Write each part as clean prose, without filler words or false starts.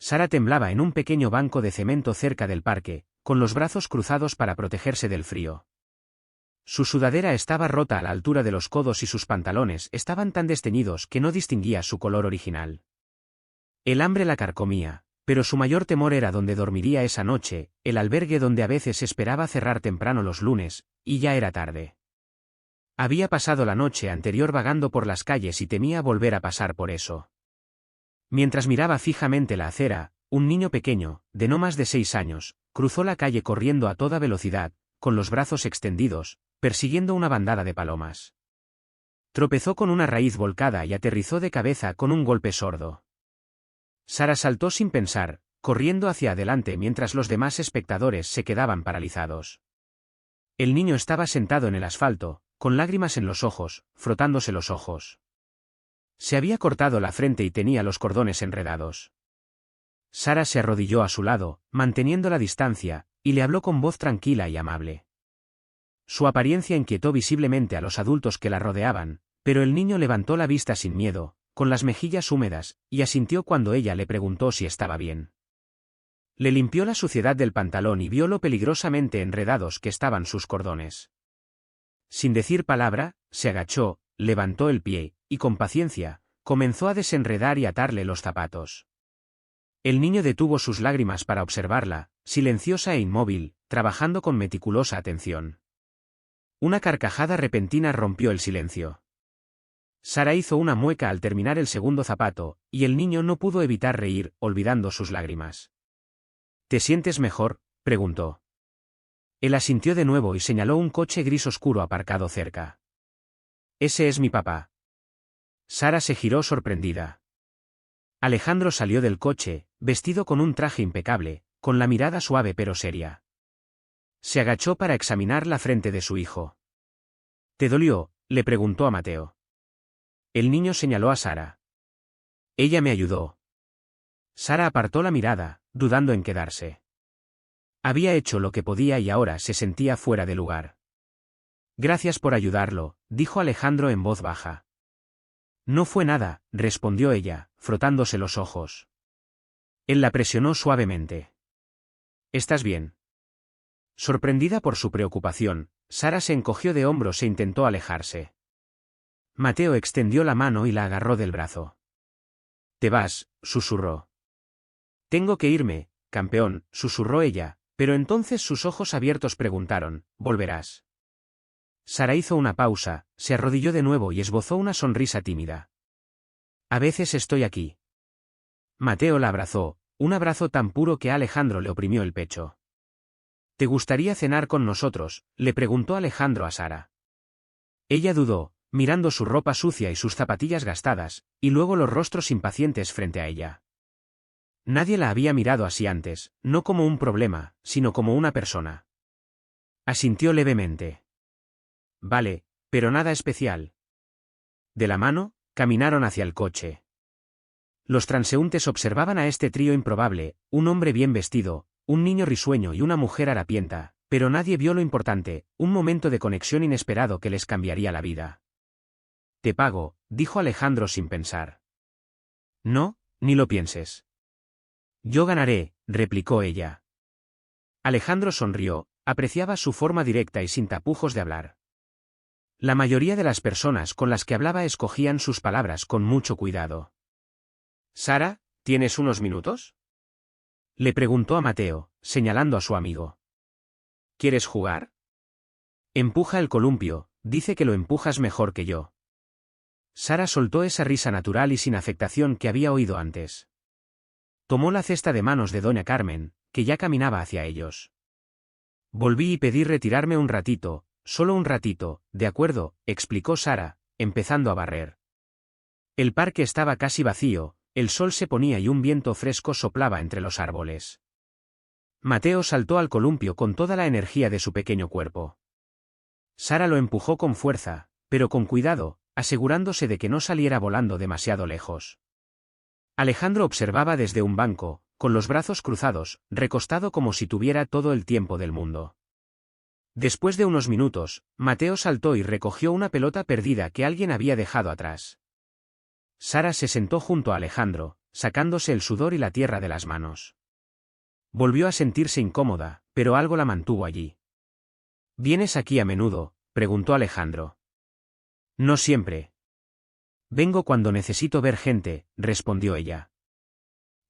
Sara temblaba en un pequeño banco de cemento cerca del parque, con los brazos cruzados para protegerse del frío. Su sudadera estaba rota a la altura de los codos y sus pantalones estaban tan desteñidos que no distinguía su color original. El hambre la carcomía, pero su mayor temor era dónde dormiría esa noche, el albergue donde a veces esperaba cerrar temprano los lunes, y ya era tarde. Había pasado la noche anterior vagando por las calles y temía volver a pasar por eso. Mientras miraba fijamente la acera, un niño pequeño, de no más de 6 años, cruzó la calle corriendo a toda velocidad, con los brazos extendidos, persiguiendo una bandada de palomas. Tropezó con una raíz volcada y aterrizó de cabeza con un golpe sordo. Sara saltó sin pensar, corriendo hacia adelante mientras los demás espectadores se quedaban paralizados. El niño estaba sentado en el asfalto, con lágrimas en los ojos, frotándose los ojos. Se había cortado la frente y tenía los cordones enredados. Sara se arrodilló a su lado, manteniendo la distancia, y le habló con voz tranquila y amable. Su apariencia inquietó visiblemente a los adultos que la rodeaban, pero el niño levantó la vista sin miedo, con las mejillas húmedas, y asintió cuando ella le preguntó si estaba bien. Le limpió la suciedad del pantalón y vio lo peligrosamente enredados que estaban sus cordones. Sin decir palabra, se agachó, levantó el pie, y con paciencia, comenzó a desenredar y atarle los zapatos. El niño detuvo sus lágrimas para observarla, silenciosa e inmóvil, trabajando con meticulosa atención. Una carcajada repentina rompió el silencio. Sara hizo una mueca al terminar el segundo zapato, y el niño no pudo evitar reír, olvidando sus lágrimas. ¿Te sientes mejor?, preguntó. Él asintió de nuevo y señaló un coche gris oscuro aparcado cerca. Ese es mi papá. Sara se giró sorprendida. Alejandro salió del coche, vestido con un traje impecable, con la mirada suave pero seria. Se agachó para examinar la frente de su hijo. ¿Te dolió?, le preguntó a Mateo. El niño señaló a Sara. Ella me ayudó. Sara apartó la mirada, dudando en quedarse. Había hecho lo que podía y ahora se sentía fuera de lugar. Gracias por ayudarlo, dijo Alejandro en voz baja. No fue nada, respondió ella, frotándose los ojos. Él la presionó suavemente. ¿Estás bien? Sorprendida por su preocupación, Sara se encogió de hombros e intentó alejarse. Mateo extendió la mano y la agarró del brazo. «Te vas», susurró. «Tengo que irme, campeón», susurró ella, pero entonces sus ojos abiertos preguntaron, «¿Volverás?». Sara hizo una pausa, se arrodilló de nuevo y esbozó una sonrisa tímida. «A veces estoy aquí». Mateo la abrazó, un abrazo tan puro que a Alejandro le oprimió el pecho. «¿Te gustaría cenar con nosotros?», le preguntó Alejandro a Sara. Ella dudó, mirando su ropa sucia y sus zapatillas gastadas, y luego los rostros impacientes frente a ella. Nadie la había mirado así antes, no como un problema, sino como una persona. Asintió levemente. «Vale, pero nada especial». De la mano, caminaron hacia el coche. Los transeúntes observaban a este trío improbable, un hombre bien vestido, un niño risueño y una mujer harapienta, pero nadie vio lo importante, un momento de conexión inesperado que les cambiaría la vida. «Te pago», dijo Alejandro sin pensar. «No, ni lo pienses». «Yo ganaré», replicó ella. Alejandro sonrió, apreciaba su forma directa y sin tapujos de hablar. La mayoría de las personas con las que hablaba escogían sus palabras con mucho cuidado. «Sara, ¿tienes unos minutos?», le preguntó a Mateo, señalando a su amigo. «¿Quieres jugar?». «Empuja el columpio, dice que lo empujas mejor que yo». Sara soltó esa risa natural y sin afectación que había oído antes. Tomó la cesta de manos de doña Carmen, que ya caminaba hacia ellos. «Volví y pedí retirarme un ratito, solo un ratito, ¿de acuerdo?», explicó Sara, empezando a barrer. El parque estaba casi vacío, el sol se ponía y un viento fresco soplaba entre los árboles. Mateo saltó al columpio con toda la energía de su pequeño cuerpo. Sara lo empujó con fuerza, pero con cuidado, asegurándose de que no saliera volando demasiado lejos. Alejandro observaba desde un banco, con los brazos cruzados, recostado como si tuviera todo el tiempo del mundo. Después de unos minutos, Mateo saltó y recogió una pelota perdida que alguien había dejado atrás. Sara se sentó junto a Alejandro, sacándose el sudor y la tierra de las manos. Volvió a sentirse incómoda, pero algo la mantuvo allí. ¿Vienes aquí a menudo?, preguntó Alejandro. No siempre. Vengo cuando necesito ver gente, respondió ella.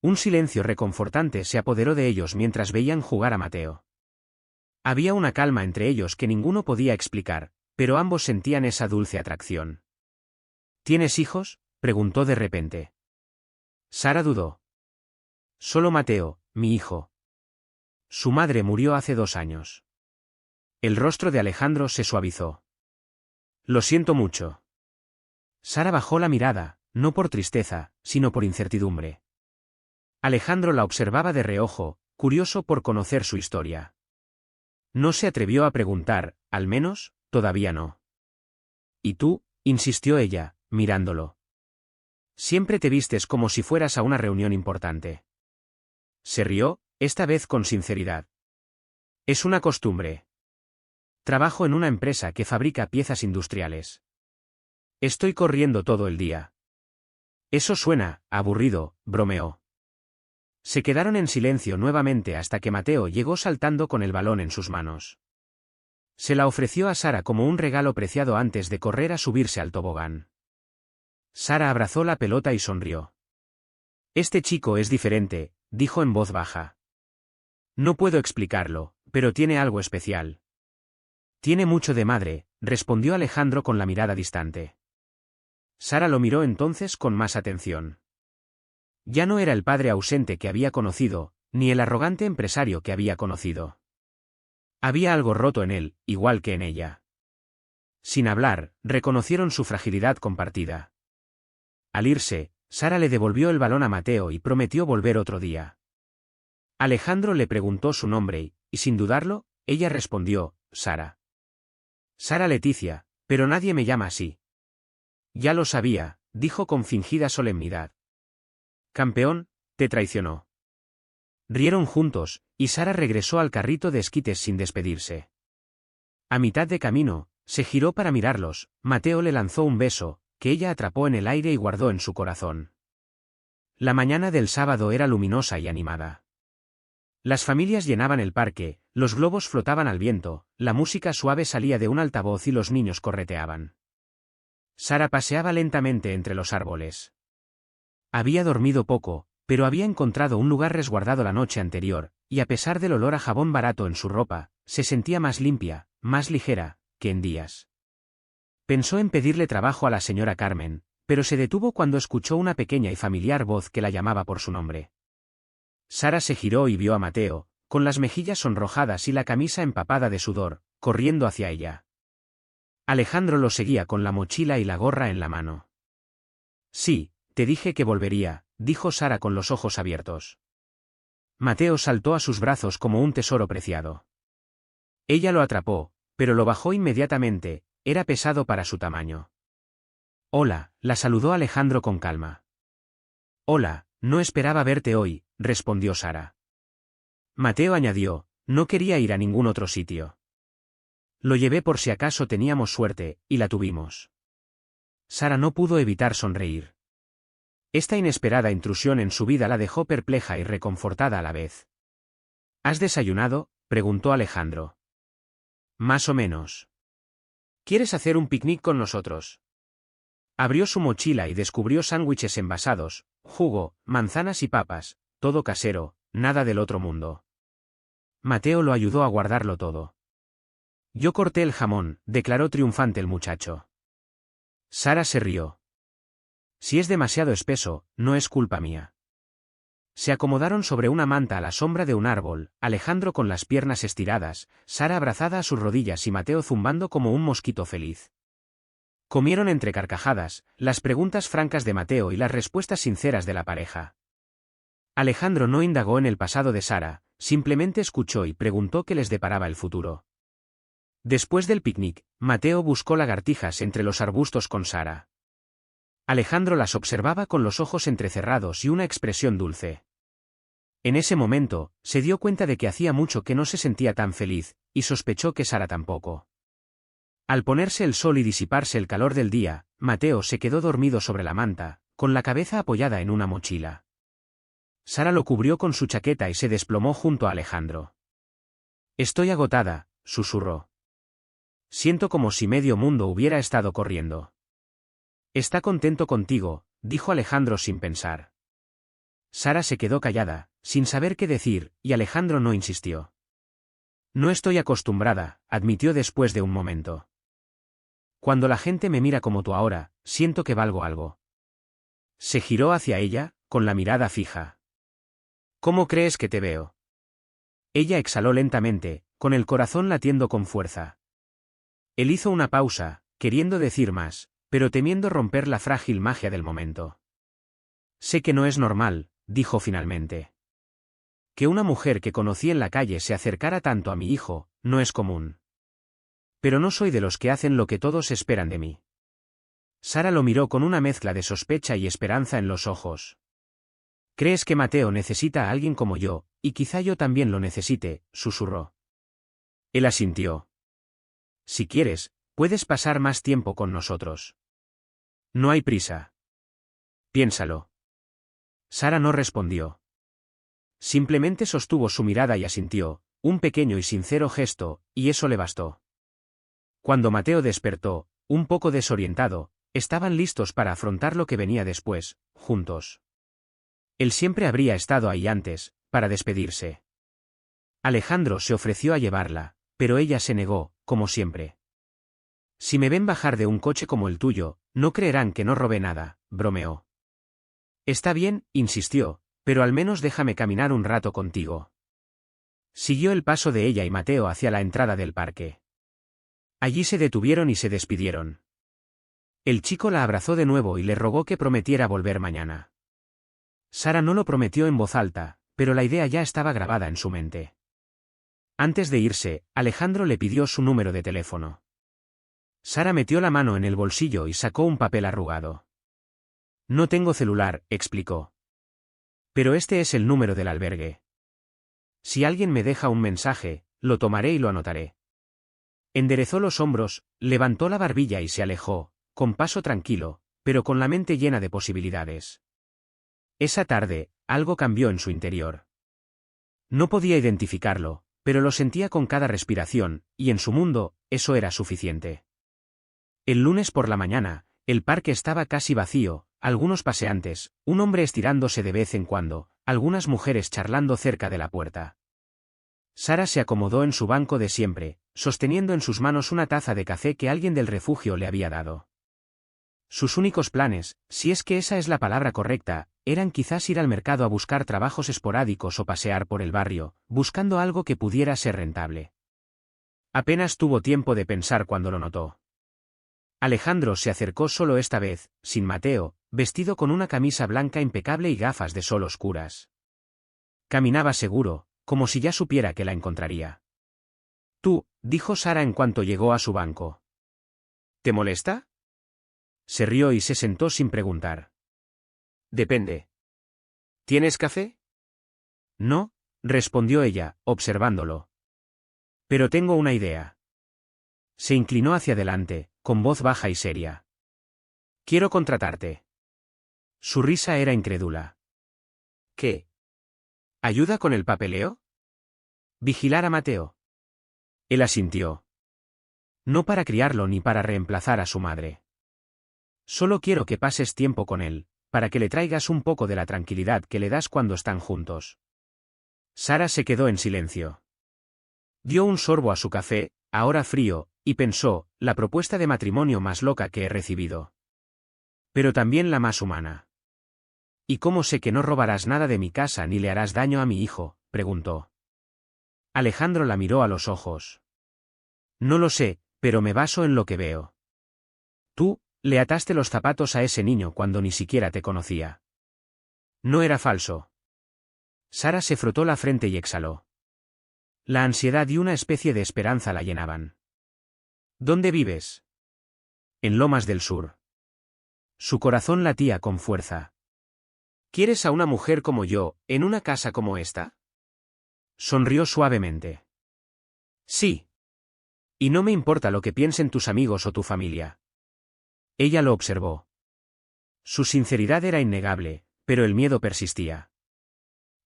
Un silencio reconfortante se apoderó de ellos mientras veían jugar a Mateo. Había una calma entre ellos que ninguno podía explicar, pero ambos sentían esa dulce atracción. ¿Tienes hijos?, preguntó de repente. Sara dudó. Solo Mateo, mi hijo. Su madre murió hace 2 años. El rostro de Alejandro se suavizó. Lo siento mucho. Sara bajó la mirada, no por tristeza, sino por incertidumbre. Alejandro la observaba de reojo, curioso por conocer su historia. No se atrevió a preguntar, al menos, todavía no. ¿Y tú?, insistió ella, mirándolo. Siempre te vistes como si fueras a una reunión importante. Se rió, esta vez con sinceridad. Es una costumbre. Trabajo en una empresa que fabrica piezas industriales. Estoy corriendo todo el día. Eso suena aburrido, bromeó. Se quedaron en silencio nuevamente hasta que Mateo llegó saltando con el balón en sus manos. Se la ofreció a Sara como un regalo preciado antes de correr a subirse al tobogán. Sara abrazó la pelota y sonrió. Este chico es diferente, dijo en voz baja. No puedo explicarlo, pero tiene algo especial. Tiene mucho de madre, respondió Alejandro con la mirada distante. Sara lo miró entonces con más atención. Ya no era el padre ausente que había conocido, ni el arrogante empresario que había conocido. Había algo roto en él, igual que en ella. Sin hablar, reconocieron su fragilidad compartida. Al irse, Sara le devolvió el balón a Mateo y prometió volver otro día. Alejandro le preguntó su nombre y, sin dudarlo, ella respondió, Sara. Sara Leticia, pero nadie me llama así. Ya lo sabía, dijo con fingida solemnidad. Campeón, te traicionó. Rieron juntos, y Sara regresó al carrito de esquites sin despedirse. A mitad de camino, se giró para mirarlos, Mateo le lanzó un beso, que ella atrapó en el aire y guardó en su corazón. La mañana del sábado era luminosa y animada. Las familias llenaban el parque, los globos flotaban al viento, la música suave salía de un altavoz y los niños correteaban. Sara paseaba lentamente entre los árboles. Había dormido poco, pero había encontrado un lugar resguardado la noche anterior, y a pesar del olor a jabón barato en su ropa, se sentía más limpia, más ligera, que en días. Pensó en pedirle trabajo a la señora Carmen, pero se detuvo cuando escuchó una pequeña y familiar voz que la llamaba por su nombre. Sara se giró y vio a Mateo, con las mejillas sonrojadas y la camisa empapada de sudor, corriendo hacia ella. Alejandro lo seguía con la mochila y la gorra en la mano. Sí, te dije que volvería, dijo Sara con los ojos abiertos. Mateo saltó a sus brazos como un tesoro preciado. Ella lo atrapó, pero lo bajó inmediatamente, era pesado para su tamaño. Hola, la saludó Alejandro con calma. Hola, no esperaba verte hoy, respondió Sara. Mateo añadió, no quería ir a ningún otro sitio. Lo llevé por si acaso teníamos suerte, y la tuvimos. Sara no pudo evitar sonreír. Esta inesperada intrusión en su vida la dejó perpleja y reconfortada a la vez. ¿Has desayunado?, preguntó Alejandro. Más o menos. ¿Quieres hacer un picnic con nosotros? Abrió su mochila y descubrió sándwiches envasados, jugo, manzanas y papas, todo casero, nada del otro mundo. Mateo lo ayudó a guardarlo todo. Yo corté el jamón, declaró triunfante el muchacho. Sara se rió. Si es demasiado espeso, no es culpa mía. Se acomodaron sobre una manta a la sombra de un árbol, Alejandro con las piernas estiradas, Sara abrazada a sus rodillas y Mateo zumbando como un mosquito feliz. Comieron entre carcajadas, las preguntas francas de Mateo y las respuestas sinceras de la pareja. Alejandro no indagó en el pasado de Sara, simplemente escuchó y preguntó qué les deparaba el futuro. Después del picnic, Mateo buscó lagartijas entre los arbustos con Sara. Alejandro las observaba con los ojos entrecerrados y una expresión dulce. En ese momento, se dio cuenta de que hacía mucho que no se sentía tan feliz, y sospechó que Sara tampoco. Al ponerse el sol y disiparse el calor del día, Mateo se quedó dormido sobre la manta, con la cabeza apoyada en una mochila. Sara lo cubrió con su chaqueta y se desplomó junto a Alejandro. Estoy agotada, susurró. Siento como si medio mundo hubiera estado corriendo. Está contento contigo, dijo Alejandro sin pensar. Sara se quedó callada, sin saber qué decir, y Alejandro no insistió. No estoy acostumbrada, admitió después de un momento. Cuando la gente me mira como tú ahora, siento que valgo algo. Se giró hacia ella, con la mirada fija. ¿Cómo crees que te veo? Ella exhaló lentamente, con el corazón latiendo con fuerza. Él hizo una pausa, queriendo decir más, pero temiendo romper la frágil magia del momento. Sé que no es normal, dijo finalmente. Que una mujer que conocí en la calle se acercara tanto a mi hijo, no es común. Pero no soy de los que hacen lo que todos esperan de mí. Sara lo miró con una mezcla de sospecha y esperanza en los ojos. ¿Crees que Mateo necesita a alguien como yo, y quizá yo también lo necesite?, susurró. Él asintió. Si quieres, puedes pasar más tiempo con nosotros. No hay prisa. Piénsalo. Sara no respondió. Simplemente sostuvo su mirada y asintió, un pequeño y sincero gesto, y eso le bastó. Cuando Mateo despertó, un poco desorientado, estaban listos para afrontar lo que venía después, juntos. Él siempre habría estado ahí antes, para despedirse. Alejandro se ofreció a llevarla, pero ella se negó, como siempre. Si me ven bajar de un coche como el tuyo, no creerán que no robé nada, bromeó. Está bien, insistió, pero al menos déjame caminar un rato contigo. Siguió el paso de ella y Mateo hacia la entrada del parque. Allí se detuvieron y se despidieron. El chico la abrazó de nuevo y le rogó que prometiera volver mañana. Sara no lo prometió en voz alta, pero la idea ya estaba grabada en su mente. Antes de irse, Alejandro le pidió su número de teléfono. Sara metió la mano en el bolsillo y sacó un papel arrugado. No tengo celular, explicó. Pero este es el número del albergue. Si alguien me deja un mensaje, lo tomaré y lo anotaré. Enderezó los hombros, levantó la barbilla y se alejó, con paso tranquilo, pero con la mente llena de posibilidades. Esa tarde, algo cambió en su interior. No podía identificarlo, pero lo sentía con cada respiración, y en su mundo, eso era suficiente. El lunes por la mañana, el parque estaba casi vacío, algunos paseantes, un hombre estirándose de vez en cuando, algunas mujeres charlando cerca de la puerta. Sara se acomodó en su banco de siempre, sosteniendo en sus manos una taza de café que alguien del refugio le había dado. Sus únicos planes, si es que esa es la palabra correcta, eran quizás ir al mercado a buscar trabajos esporádicos o pasear por el barrio, buscando algo que pudiera ser rentable. Apenas tuvo tiempo de pensar cuando lo notó. Alejandro se acercó solo esta vez, sin Mateo, vestido con una camisa blanca impecable y gafas de sol oscuras. Caminaba seguro, como si ya supiera que la encontraría. Tú, dijo Sara en cuanto llegó a su banco. ¿Te molesta? Se rió y se sentó sin preguntar. Depende. ¿Tienes café? No, respondió ella, observándolo. Pero tengo una idea. Se inclinó hacia adelante, con voz baja y seria. Quiero contratarte. Su risa era incrédula. ¿Qué? ¿Ayuda con el papeleo? Vigilar a Mateo. Él asintió. No para criarlo ni para reemplazar a su madre. Solo quiero que pases tiempo con él, para que le traigas un poco de la tranquilidad que le das cuando están juntos. Sara se quedó en silencio. Dio un sorbo a su café, ahora frío, y pensó, la propuesta de matrimonio más loca que he recibido. Pero también la más humana. ¿Y cómo sé que no robarás nada de mi casa ni le harás daño a mi hijo?, preguntó. Alejandro la miró a los ojos. No lo sé, pero me baso en lo que veo. Tú, le ataste los zapatos a ese niño cuando ni siquiera te conocía. No era falso. Sara se frotó la frente y exhaló. La ansiedad y una especie de esperanza la llenaban. ¿Dónde vives? En Lomas del Sur. Su corazón latía con fuerza. ¿Quieres a una mujer como yo, en una casa como esta? Sonrió suavemente. Sí. Y no me importa lo que piensen tus amigos o tu familia. Ella lo observó. Su sinceridad era innegable, pero el miedo persistía.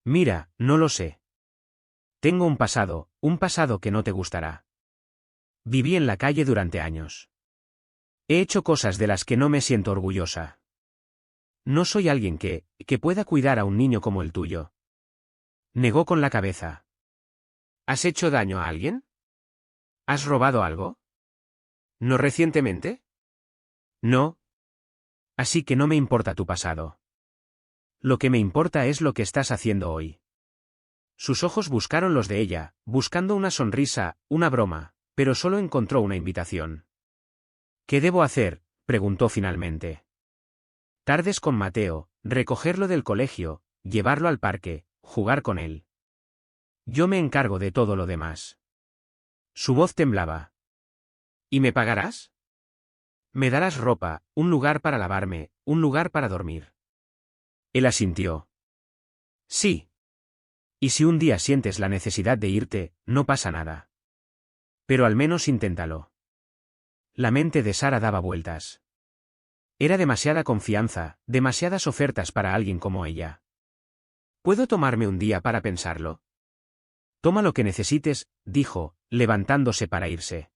Mira, no lo sé. Tengo un pasado que no te gustará. Viví en la calle durante años. He hecho cosas de las que no me siento orgullosa. No soy alguien que pueda cuidar a un niño como el tuyo. Negó con la cabeza. ¿Has hecho daño a alguien? ¿Has robado algo? ¿No recientemente? No. Así que no me importa tu pasado. Lo que me importa es lo que estás haciendo hoy. Sus ojos buscaron los de ella, buscando una sonrisa, una broma, pero solo encontró una invitación. ¿Qué debo hacer?, preguntó finalmente. Tardes con Mateo, recogerlo del colegio, llevarlo al parque, jugar con él. Yo me encargo de todo lo demás. Su voz temblaba. ¿Y me pagarás? Me darás ropa, un lugar para lavarme, un lugar para dormir. Él asintió. Sí. Y si un día sientes la necesidad de irte, no pasa nada. Pero al menos inténtalo. La mente de Sara daba vueltas. Era demasiada confianza, demasiadas ofertas para alguien como ella. ¿Puedo tomarme un día para pensarlo? Toma lo que necesites, dijo, levantándose para irse.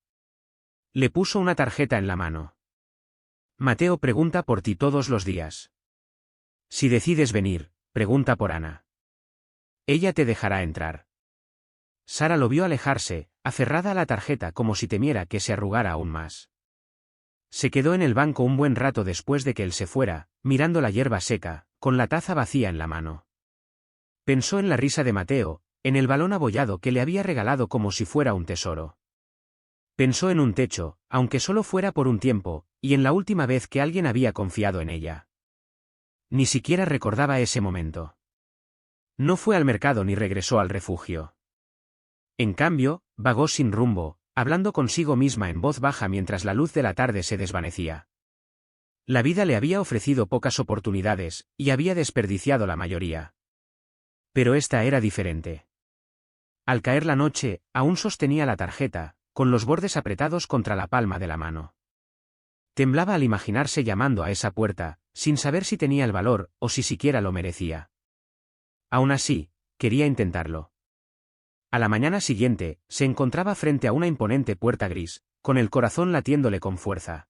Le puso una tarjeta en la mano. Mateo pregunta por ti todos los días. Si decides venir, pregunta por Ana. Ella te dejará entrar. Sara lo vio alejarse, aferrada a la tarjeta como si temiera que se arrugara aún más. Se quedó en el banco un buen rato después de que él se fuera, mirando la hierba seca, con la taza vacía en la mano. Pensó en la risa de Mateo, en el balón abollado que le había regalado como si fuera un tesoro. Pensó en un techo, aunque solo fuera por un tiempo, y en la última vez que alguien había confiado en ella. Ni siquiera recordaba ese momento. No fue al mercado ni regresó al refugio. En cambio, vagó sin rumbo, hablando consigo misma en voz baja mientras la luz de la tarde se desvanecía. La vida le había ofrecido pocas oportunidades, y había desperdiciado la mayoría. Pero esta era diferente. Al caer la noche, aún sostenía la tarjeta, con los bordes apretados contra la palma de la mano. Temblaba al imaginarse llamando a esa puerta, sin saber si tenía el valor, o si siquiera lo merecía. Aún así, quería intentarlo. A la mañana siguiente, se encontraba frente a una imponente puerta gris, con el corazón latiéndole con fuerza.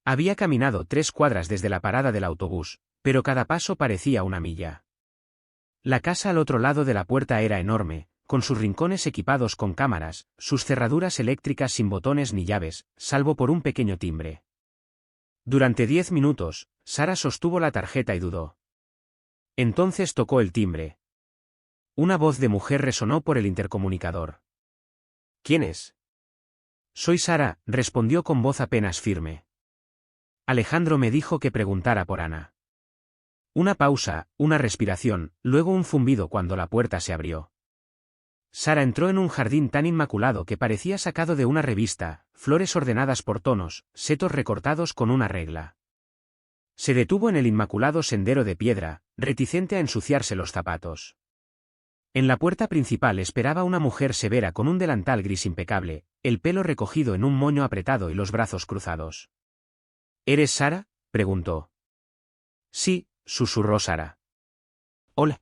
Había caminado 3 cuadras desde la parada del autobús, pero cada paso parecía una milla. La casa al otro lado de la puerta era enorme, con sus rincones equipados con cámaras, sus cerraduras eléctricas sin botones ni llaves, salvo por un pequeño timbre. Durante 10 minutos, Sara sostuvo la tarjeta y dudó. Entonces tocó el timbre. Una voz de mujer resonó por el intercomunicador. ¿Quién es? Soy Sara, respondió con voz apenas firme. Alejandro me dijo que preguntara por Ana. Una pausa, una respiración, luego un zumbido cuando la puerta se abrió. Sara entró en un jardín tan inmaculado que parecía sacado de una revista, flores ordenadas por tonos, setos recortados con una regla. Se detuvo en el inmaculado sendero de piedra, reticente a ensuciarse los zapatos. En la puerta principal esperaba una mujer severa con un delantal gris impecable, el pelo recogido en un moño apretado y los brazos cruzados. ¿Eres Sara?, preguntó. Sí, susurró Sara. Hola.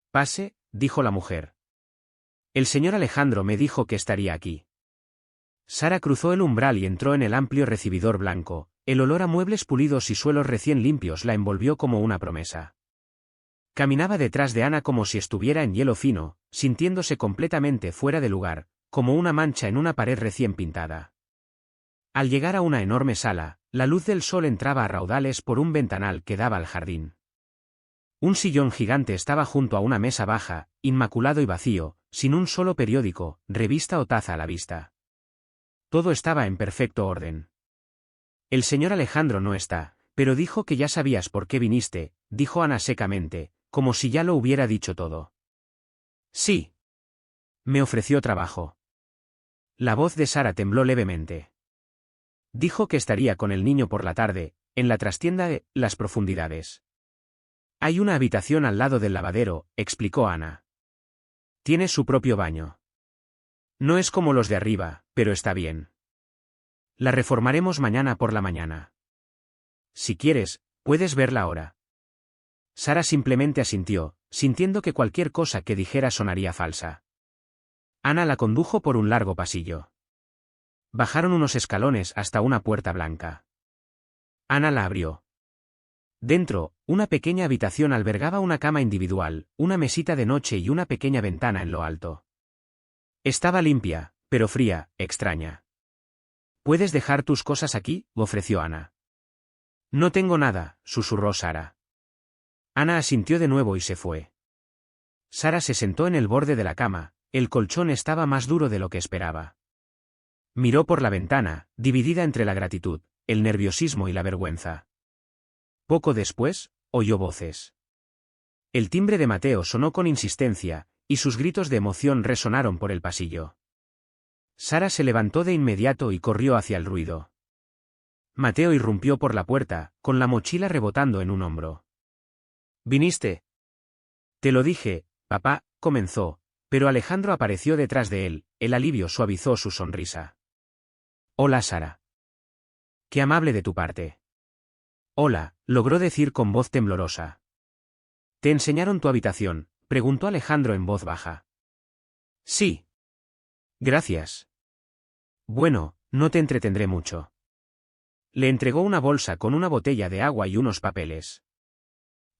Pase, dijo la mujer. El señor Alejandro me dijo que estaría aquí. Sara cruzó el umbral y entró en el amplio recibidor blanco, el olor a muebles pulidos y suelos recién limpios la envolvió como una promesa. Caminaba detrás de Ana como si estuviera en hielo fino, sintiéndose completamente fuera de lugar, como una mancha en una pared recién pintada. Al llegar a una enorme sala, la luz del sol entraba a raudales por un ventanal que daba al jardín. Un sillón gigante estaba junto a una mesa baja, inmaculado y vacío, sin un solo periódico, revista o taza a la vista. Todo estaba en perfecto orden. El señor Alejandro no está, pero dijo que ya sabías por qué viniste, dijo Ana secamente, como si ya lo hubiera dicho todo. Sí. Me ofreció trabajo. La voz de Sara tembló levemente. Dijo que estaría con el niño por la tarde, en la trastienda de Las Profundidades. Hay una habitación al lado del lavadero, explicó Ana. Tiene su propio baño. No es como los de arriba, pero está bien. La reformaremos mañana por la mañana. Si quieres, puedes verla ahora. Sara simplemente asintió, sintiendo que cualquier cosa que dijera sonaría falsa. Ana la condujo por un largo pasillo. Bajaron unos escalones hasta una puerta blanca. Ana la abrió. Dentro, una pequeña habitación albergaba una cama individual, una mesita de noche y una pequeña ventana en lo alto. Estaba limpia, pero fría, extraña. ¿Puedes dejar tus cosas aquí?, ofreció Ana. No tengo nada, susurró Sara. Ana asintió de nuevo y se fue. Sara se sentó en el borde de la cama, el colchón estaba más duro de lo que esperaba. Miró por la ventana, dividida entre la gratitud, el nerviosismo y la vergüenza. Poco después, oyó voces. El timbre de Mateo sonó con insistencia, y sus gritos de emoción resonaron por el pasillo. Sara se levantó de inmediato y corrió hacia el ruido. Mateo irrumpió por la puerta, con la mochila rebotando en un hombro. ¿Viniste? Te lo dije, papá, comenzó, pero Alejandro apareció detrás de él, el alivio suavizó su sonrisa. Hola, Sara. Qué amable de tu parte. Hola, logró decir con voz temblorosa. ¿Te enseñaron tu habitación?, preguntó Alejandro en voz baja. Sí. Gracias. Bueno, no te entretendré mucho. Le entregó una bolsa con una botella de agua y unos papeles.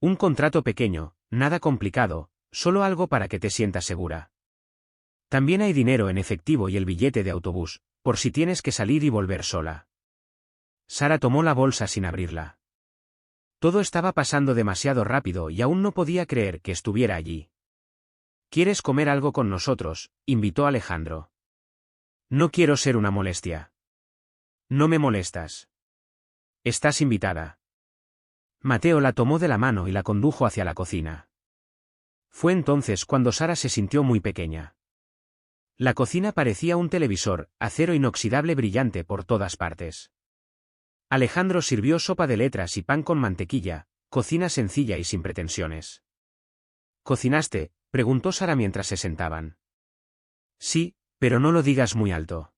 Un contrato pequeño, nada complicado, solo algo para que te sientas segura. También hay dinero en efectivo y el billete de autobús, por si tienes que salir y volver sola. Sara tomó la bolsa sin abrirla. Todo estaba pasando demasiado rápido y aún no podía creer que estuviera allí. ¿Quieres comer algo con nosotros?, invitó Alejandro. No quiero ser una molestia. No me molestas. Estás invitada. Mateo la tomó de la mano y la condujo hacia la cocina. Fue entonces cuando Sara se sintió muy pequeña. La cocina parecía un televisor, acero inoxidable brillante por todas partes. Alejandro sirvió sopa de letras y pan con mantequilla, cocina sencilla y sin pretensiones. ¿Cocinaste?, preguntó Sara mientras se sentaban. Sí, pero no lo digas muy alto.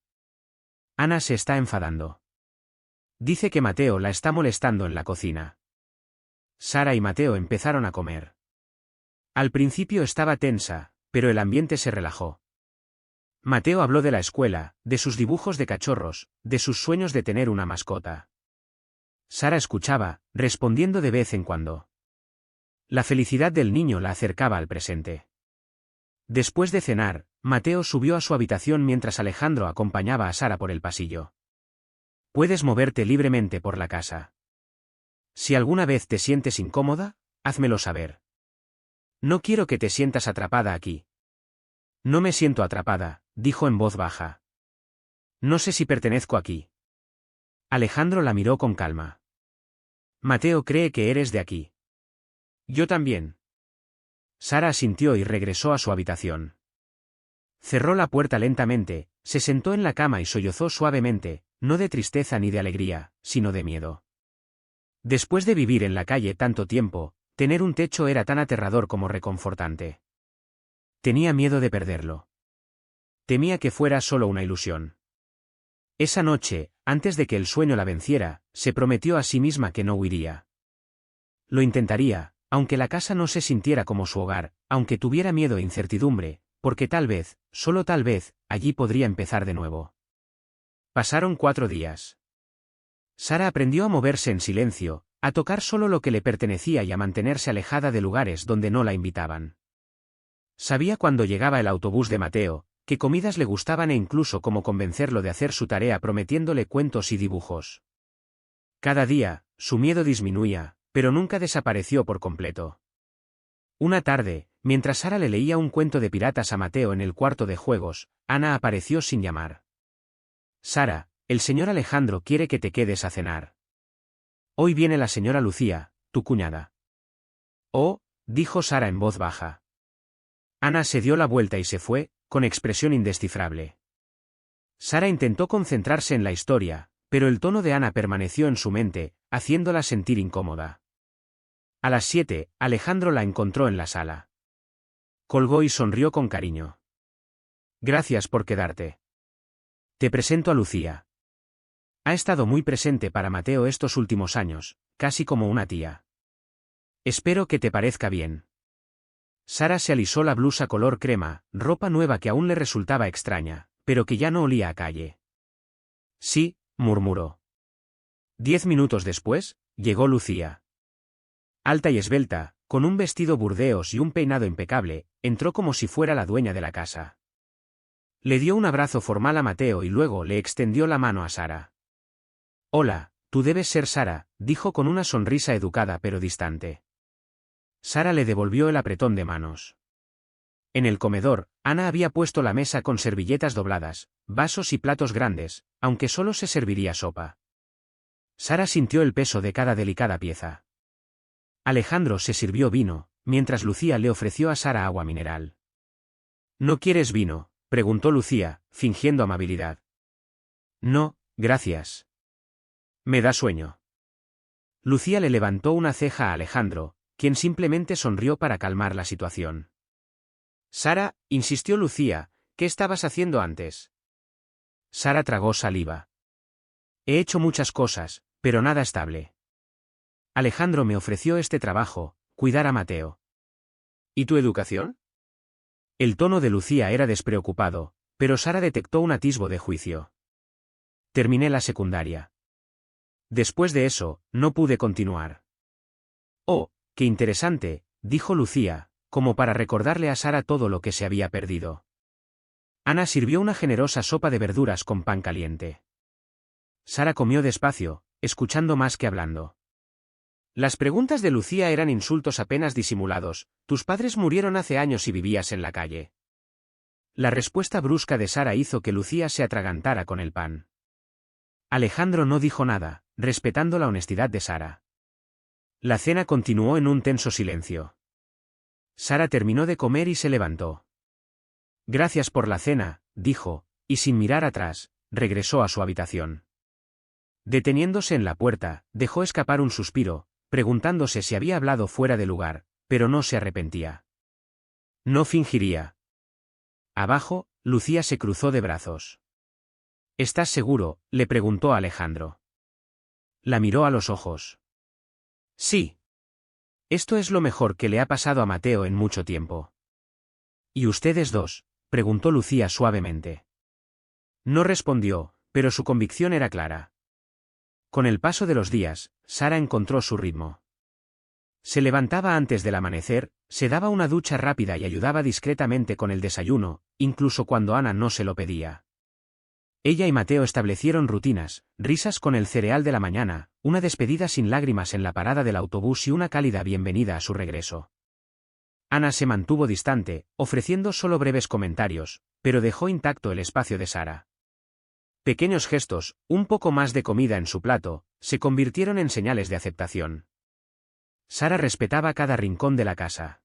Ana se está enfadando. Dice que Mateo la está molestando en la cocina. Sara y Mateo empezaron a comer. Al principio estaba tensa, pero el ambiente se relajó. Mateo habló de la escuela, de sus dibujos de cachorros, de sus sueños de tener una mascota. Sara escuchaba, respondiendo de vez en cuando. La felicidad del niño la acercaba al presente. Después de cenar, Mateo subió a su habitación mientras Alejandro acompañaba a Sara por el pasillo. Puedes moverte libremente por la casa. Si alguna vez te sientes incómoda, házmelo saber. No quiero que te sientas atrapada aquí. No me siento atrapada, dijo en voz baja. No sé si pertenezco aquí. Alejandro la miró con calma. Mateo cree que eres de aquí. Yo también. Sara asintió y regresó a su habitación. Cerró la puerta lentamente, se sentó en la cama y sollozó suavemente, no de tristeza ni de alegría, sino de miedo. Después de vivir en la calle tanto tiempo, tener un techo era tan aterrador como reconfortante. Tenía miedo de perderlo. Temía que fuera solo una ilusión. Esa noche, antes de que el sueño la venciera, se prometió a sí misma que no huiría. Lo intentaría, aunque la casa no se sintiera como su hogar, aunque tuviera miedo e incertidumbre, porque tal vez, solo tal vez, allí podría empezar de nuevo. Pasaron 4 días. Sara aprendió a moverse en silencio, a tocar solo lo que le pertenecía y a mantenerse alejada de lugares donde no la invitaban. Sabía cuando llegaba el autobús de Mateo, qué comidas le gustaban e incluso cómo convencerlo de hacer su tarea prometiéndole cuentos y dibujos. Cada día, su miedo disminuía, pero nunca desapareció por completo. Una tarde, mientras Sara le leía un cuento de piratas a Mateo en el cuarto de juegos, Ana apareció sin llamar. Sara, el señor Alejandro quiere que te quedes a cenar. Hoy viene la señora Lucía, tu cuñada. Oh, dijo Sara en voz baja. Ana se dio la vuelta y se fue, con expresión indescifrable. Sara intentó concentrarse en la historia, pero el tono de Ana permaneció en su mente, haciéndola sentir incómoda. A las 7, Alejandro la encontró en la sala. Colgó y sonrió con cariño. Gracias por quedarte. Te presento a Lucía. Ha estado muy presente para Mateo estos últimos años, casi como una tía. Espero que te parezca bien. Sara se alisó la blusa color crema, ropa nueva que aún le resultaba extraña, pero que ya no olía a calle. Sí, murmuró. 10 minutos después, llegó Lucía. Alta y esbelta, con un vestido burdeos y un peinado impecable, entró como si fuera la dueña de la casa. Le dio un abrazo formal a Mateo y luego le extendió la mano a Sara. Hola, tú debes ser Sara, dijo con una sonrisa educada pero distante. Sara le devolvió el apretón de manos. En el comedor, Ana había puesto la mesa con servilletas dobladas, vasos y platos grandes, aunque solo se serviría sopa. Sara sintió el peso de cada delicada pieza. Alejandro se sirvió vino, mientras Lucía le ofreció a Sara agua mineral. ¿No quieres vino?, preguntó Lucía, fingiendo amabilidad. No, gracias. Me da sueño. Lucía le levantó una ceja a Alejandro, quien simplemente sonrió para calmar la situación. Sara, insistió Lucía, ¿qué estabas haciendo antes? Sara tragó saliva. He hecho muchas cosas, pero nada estable. Alejandro me ofreció este trabajo, cuidar a Mateo. ¿Y tu educación? El tono de Lucía era despreocupado, pero Sara detectó un atisbo de juicio. Terminé la secundaria. Después de eso, no pude continuar. Oh, qué interesante, dijo Lucía, como para recordarle a Sara todo lo que se había perdido. Ana sirvió una generosa sopa de verduras con pan caliente. Sara comió despacio, escuchando más que hablando. Las preguntas de Lucía eran insultos apenas disimulados. Tus padres murieron hace años y vivías en la calle. La respuesta brusca de Sara hizo que Lucía se atragantara con el pan. Alejandro no dijo nada, respetando la honestidad de Sara. La cena continuó en un tenso silencio. Sara terminó de comer y se levantó. Gracias por la cena, dijo, y sin mirar atrás, regresó a su habitación. Deteniéndose en la puerta, dejó escapar un suspiro, preguntándose si había hablado fuera de lugar, pero no se arrepentía. No fingiría. Abajo, Lucía se cruzó de brazos. ¿Estás seguro?, le preguntó a Alejandro. La miró a los ojos. Sí. Esto es lo mejor que le ha pasado a Mateo en mucho tiempo. ¿Y ustedes dos?, preguntó Lucía suavemente. No respondió, pero su convicción era clara. Con el paso de los días, Sara encontró su ritmo. Se levantaba antes del amanecer, se daba una ducha rápida y ayudaba discretamente con el desayuno, incluso cuando Ana no se lo pedía. Ella y Mateo establecieron rutinas, risas con el cereal de la mañana, una despedida sin lágrimas en la parada del autobús y una cálida bienvenida a su regreso. Ana se mantuvo distante, ofreciendo solo breves comentarios, pero dejó intacto el espacio de Sara. Pequeños gestos, un poco más de comida en su plato, se convirtieron en señales de aceptación. Sara respetaba cada rincón de la casa.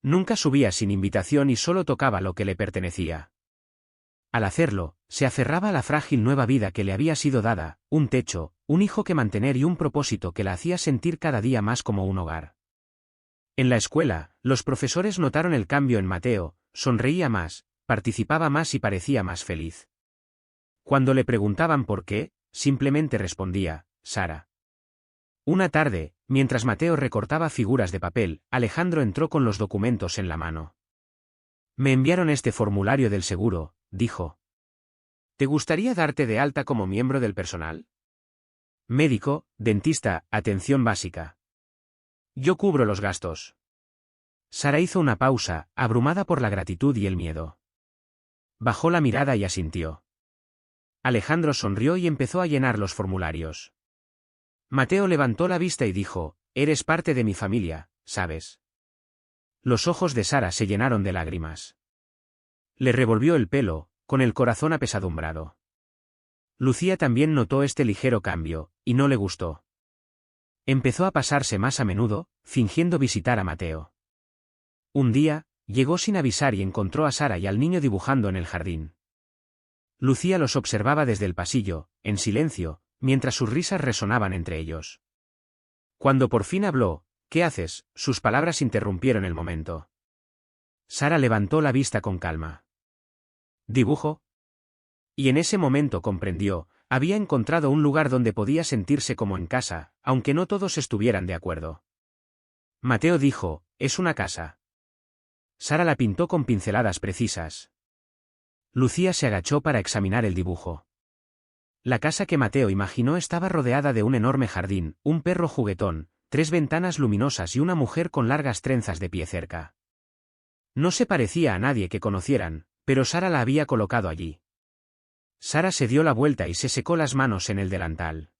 Nunca subía sin invitación y solo tocaba lo que le pertenecía. Al hacerlo, se aferraba a la frágil nueva vida que le había sido dada, un techo, un hijo que mantener y un propósito que la hacía sentir cada día más como un hogar. En la escuela, los profesores notaron el cambio en Mateo, sonreía más, participaba más y parecía más feliz. Cuando le preguntaban por qué, simplemente respondía, Sara. Una tarde, mientras Mateo recortaba figuras de papel, Alejandro entró con los documentos en la mano. Me enviaron este formulario del seguro, dijo. ¿Te gustaría darte de alta como miembro del personal? Médico, dentista, atención básica. Yo cubro los gastos. Sara hizo una pausa, abrumada por la gratitud y el miedo. Bajó la mirada y asintió. Alejandro sonrió y empezó a llenar los formularios. Mateo levantó la vista y dijo, eres parte de mi familia, ¿sabes? Los ojos de Sara se llenaron de lágrimas. Le revolvió el pelo, con el corazón apesadumbrado. Lucía también notó este ligero cambio, y no le gustó. Empezó a pasarse más a menudo, fingiendo visitar a Mateo. Un día, llegó sin avisar y encontró a Sara y al niño dibujando en el jardín. Lucía los observaba desde el pasillo, en silencio, mientras sus risas resonaban entre ellos. Cuando por fin habló, ¿qué haces?, sus palabras interrumpieron el momento. Sara levantó la vista con calma. ¿Dibujo? Y en ese momento comprendió, había encontrado un lugar donde podía sentirse como en casa, aunque no todos estuvieran de acuerdo. Mateo dijo, es una casa. Sara la pintó con pinceladas precisas. Lucía se agachó para examinar el dibujo. La casa que Mateo imaginó estaba rodeada de un enorme jardín, un perro juguetón, 3 ventanas luminosas y una mujer con largas trenzas de pie cerca. No se parecía a nadie que conocieran, pero Sara la había colocado allí. Sara se dio la vuelta y se secó las manos en el delantal.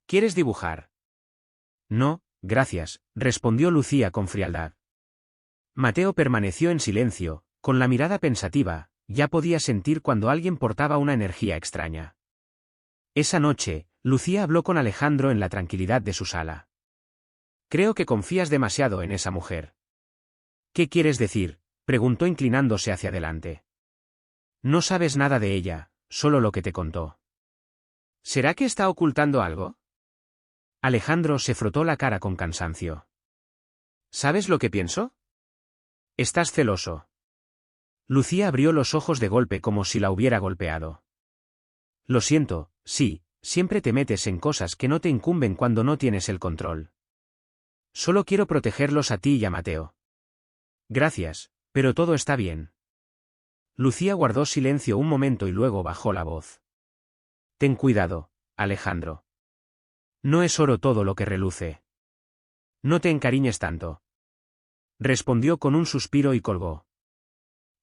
¿Quieres dibujar? No, gracias, respondió Lucía con frialdad. Mateo permaneció en silencio, con la mirada pensativa, ya podía sentir cuando alguien portaba una energía extraña. Esa noche, Lucía habló con Alejandro en la tranquilidad de su sala. Creo que confías demasiado en esa mujer. ¿Qué quieres decir?, preguntó inclinándose hacia adelante. No sabes nada de ella, solo lo que te contó. ¿Será que está ocultando algo? Alejandro se frotó la cara con cansancio. ¿Sabes lo que pienso? Estás celoso. Lucía abrió los ojos de golpe como si la hubiera golpeado. Lo siento, sí, siempre te metes en cosas que no te incumben cuando no tienes el control. Solo quiero protegerlos a ti y a Mateo. Gracias, pero todo está bien. Lucía guardó silencio un momento y luego bajó la voz. Ten cuidado, Alejandro. No es oro todo lo que reluce. No te encariñes tanto. Respondió con un suspiro y colgó.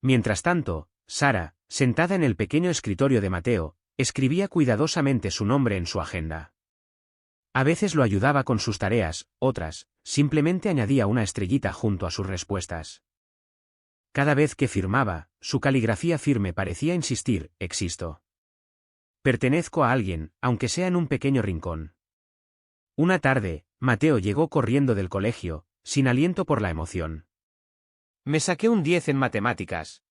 Mientras tanto, Sara, sentada en el pequeño escritorio de Mateo, escribía cuidadosamente su nombre en su agenda. A veces lo ayudaba con sus tareas, otras, simplemente añadía una estrellita junto a sus respuestas. Cada vez que firmaba, su caligrafía firme parecía insistir, existo. Pertenezco a alguien, aunque sea en un pequeño rincón. Una tarde, Mateo llegó corriendo del colegio, sin aliento por la emoción. Me saqué un 10 en matemáticas.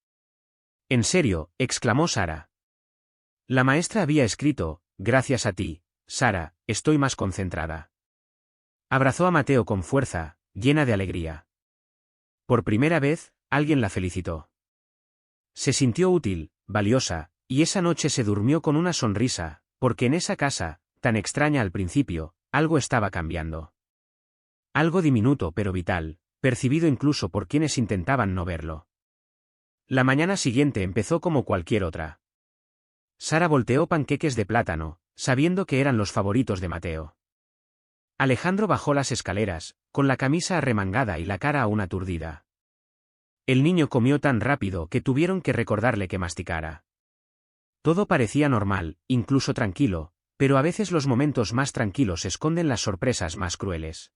¿En serio?, exclamó Sara. La maestra había escrito, gracias a ti, Sara, estoy más concentrada. Abrazó a Mateo con fuerza, llena de alegría. Por primera vez, alguien la felicitó. Se sintió útil, valiosa, y esa noche se durmió con una sonrisa, porque en esa casa, tan extraña al principio, algo estaba cambiando. Algo diminuto pero vital, percibido incluso por quienes intentaban no verlo. La mañana siguiente empezó como cualquier otra. Sara volteó panqueques de plátano, sabiendo que eran los favoritos de Mateo. Alejandro bajó las escaleras, con la camisa arremangada y la cara aún aturdida. El niño comió tan rápido que tuvieron que recordarle que masticara. Todo parecía normal, incluso tranquilo, pero a veces los momentos más tranquilos esconden las sorpresas más crueles.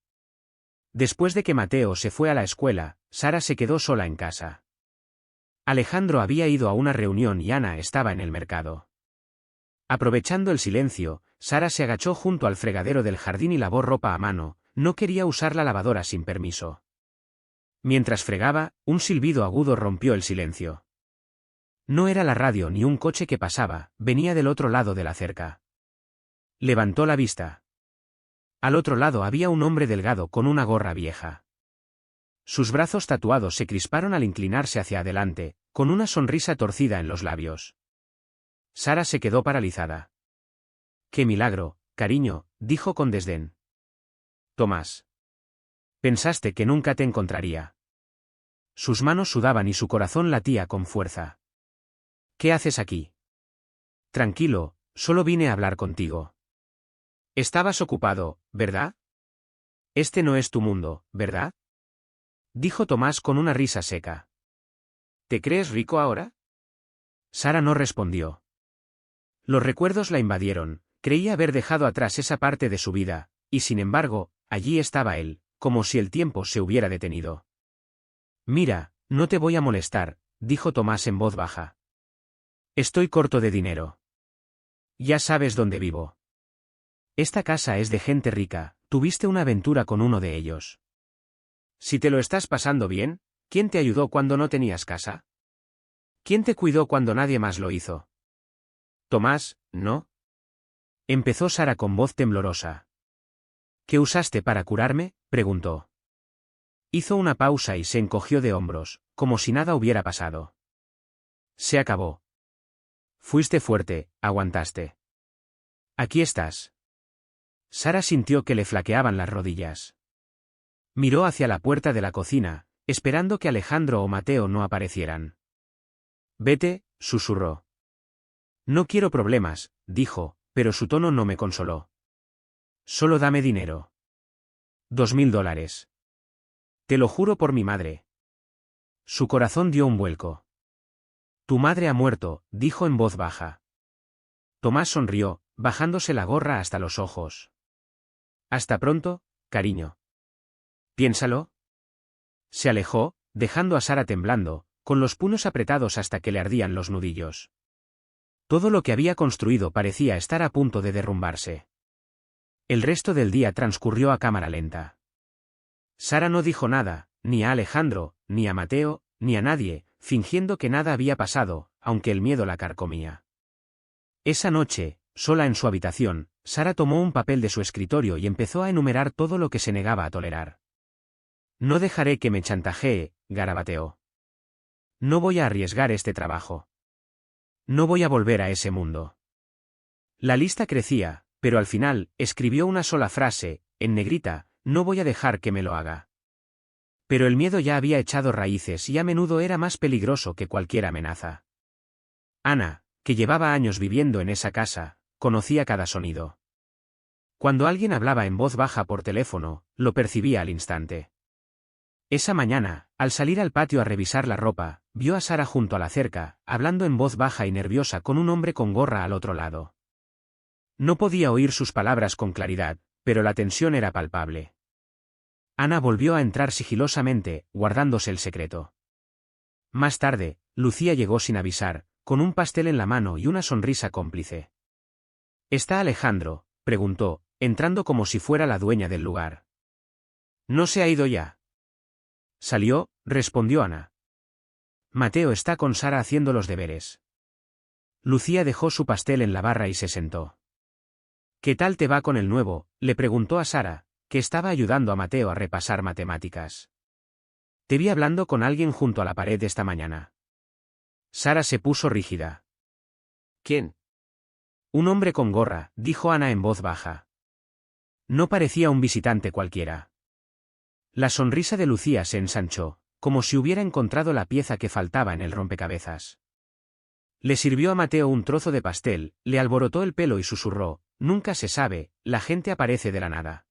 Después de que Mateo se fue a la escuela, Sara se quedó sola en casa. Alejandro había ido a una reunión y Ana estaba en el mercado. Aprovechando el silencio, Sara se agachó junto al fregadero del jardín y lavó ropa a mano, no quería usar la lavadora sin permiso. Mientras fregaba, un silbido agudo rompió el silencio. No era la radio ni un coche que pasaba, venía del otro lado de la cerca. Levantó la vista. Al otro lado había un hombre delgado con una gorra vieja. Sus brazos tatuados se crisparon al inclinarse hacia adelante, con una sonrisa torcida en los labios. Sara se quedó paralizada. ¡Qué milagro, cariño!, dijo con desdén. Tomás. Pensaste que nunca te encontraría. Sus manos sudaban y su corazón latía con fuerza. ¿Qué haces aquí? Tranquilo, solo vine a hablar contigo. Estabas ocupado, ¿verdad? Este no es tu mundo, ¿verdad? Dijo Tomás con una risa seca. ¿Te crees rico ahora? Sara no respondió. Los recuerdos la invadieron, creía haber dejado atrás esa parte de su vida, y sin embargo, allí estaba él, como si el tiempo se hubiera detenido. Mira, no te voy a molestar, dijo Tomás en voz baja. Estoy corto de dinero. Ya sabes dónde vivo. Esta casa es de gente rica, tuviste una aventura con uno de ellos. Si te lo estás pasando bien, ¿quién te ayudó cuando no tenías casa? ¿Quién te cuidó cuando nadie más lo hizo? Tomás, ¿no? Empezó Sara con voz temblorosa. ¿Qué usaste para curarme?, preguntó. Hizo una pausa y se encogió de hombros, como si nada hubiera pasado. Se acabó. Fuiste fuerte, aguantaste. Aquí estás. Sara sintió que le flaqueaban las rodillas. Miró hacia la puerta de la cocina, esperando que Alejandro o Mateo no aparecieran. Vete, susurró. No quiero problemas, dijo, pero su tono no me consoló. Solo dame dinero. $2000. Te lo juro por mi madre. Su corazón dio un vuelco. Tu madre ha muerto, dijo en voz baja. Tomás sonrió, bajándose la gorra hasta los ojos. Hasta pronto, cariño. Piénsalo. Se alejó, dejando a Sara temblando, con los puños apretados hasta que le ardían los nudillos. Todo lo que había construido parecía estar a punto de derrumbarse. El resto del día transcurrió a cámara lenta. Sara no dijo nada, ni a Alejandro, ni a Mateo, ni a nadie, fingiendo que nada había pasado, aunque el miedo la carcomía. Esa noche, sola en su habitación, Sara tomó un papel de su escritorio y empezó a enumerar todo lo que se negaba a tolerar. No dejaré que me chantajee, garabateó. No voy a arriesgar este trabajo. No voy a volver a ese mundo. La lista crecía, pero al final, escribió una sola frase, en negrita: no voy a dejar que me lo haga. Pero el miedo ya había echado raíces y a menudo era más peligroso que cualquier amenaza. Ana, que llevaba años viviendo en esa casa, conocía cada sonido. Cuando alguien hablaba en voz baja por teléfono, lo percibía al instante. Esa mañana, al salir al patio a revisar la ropa, vio a Sara junto a la cerca, hablando en voz baja y nerviosa con un hombre con gorra al otro lado. No podía oír sus palabras con claridad, pero la tensión era palpable. Ana volvió a entrar sigilosamente, guardándose el secreto. Más tarde, Lucía llegó sin avisar, con un pastel en la mano y una sonrisa cómplice. ¿Está Alejandro?, preguntó, entrando como si fuera la dueña del lugar. ¿No se ha ido ya? Salió, respondió Ana. Mateo está con Sara haciendo los deberes. Lucía dejó su pastel en la barra y se sentó. ¿Qué tal te va con el nuevo?, le preguntó a Sara, que estaba ayudando a Mateo a repasar matemáticas. Te vi hablando con alguien junto a la pared esta mañana. Sara se puso rígida. ¿Quién? Un hombre con gorra, dijo Ana en voz baja. No parecía un visitante cualquiera. La sonrisa de Lucía se ensanchó, como si hubiera encontrado la pieza que faltaba en el rompecabezas. Le sirvió a Mateo un trozo de pastel, le alborotó el pelo y susurró: nunca se sabe, la gente aparece de la nada.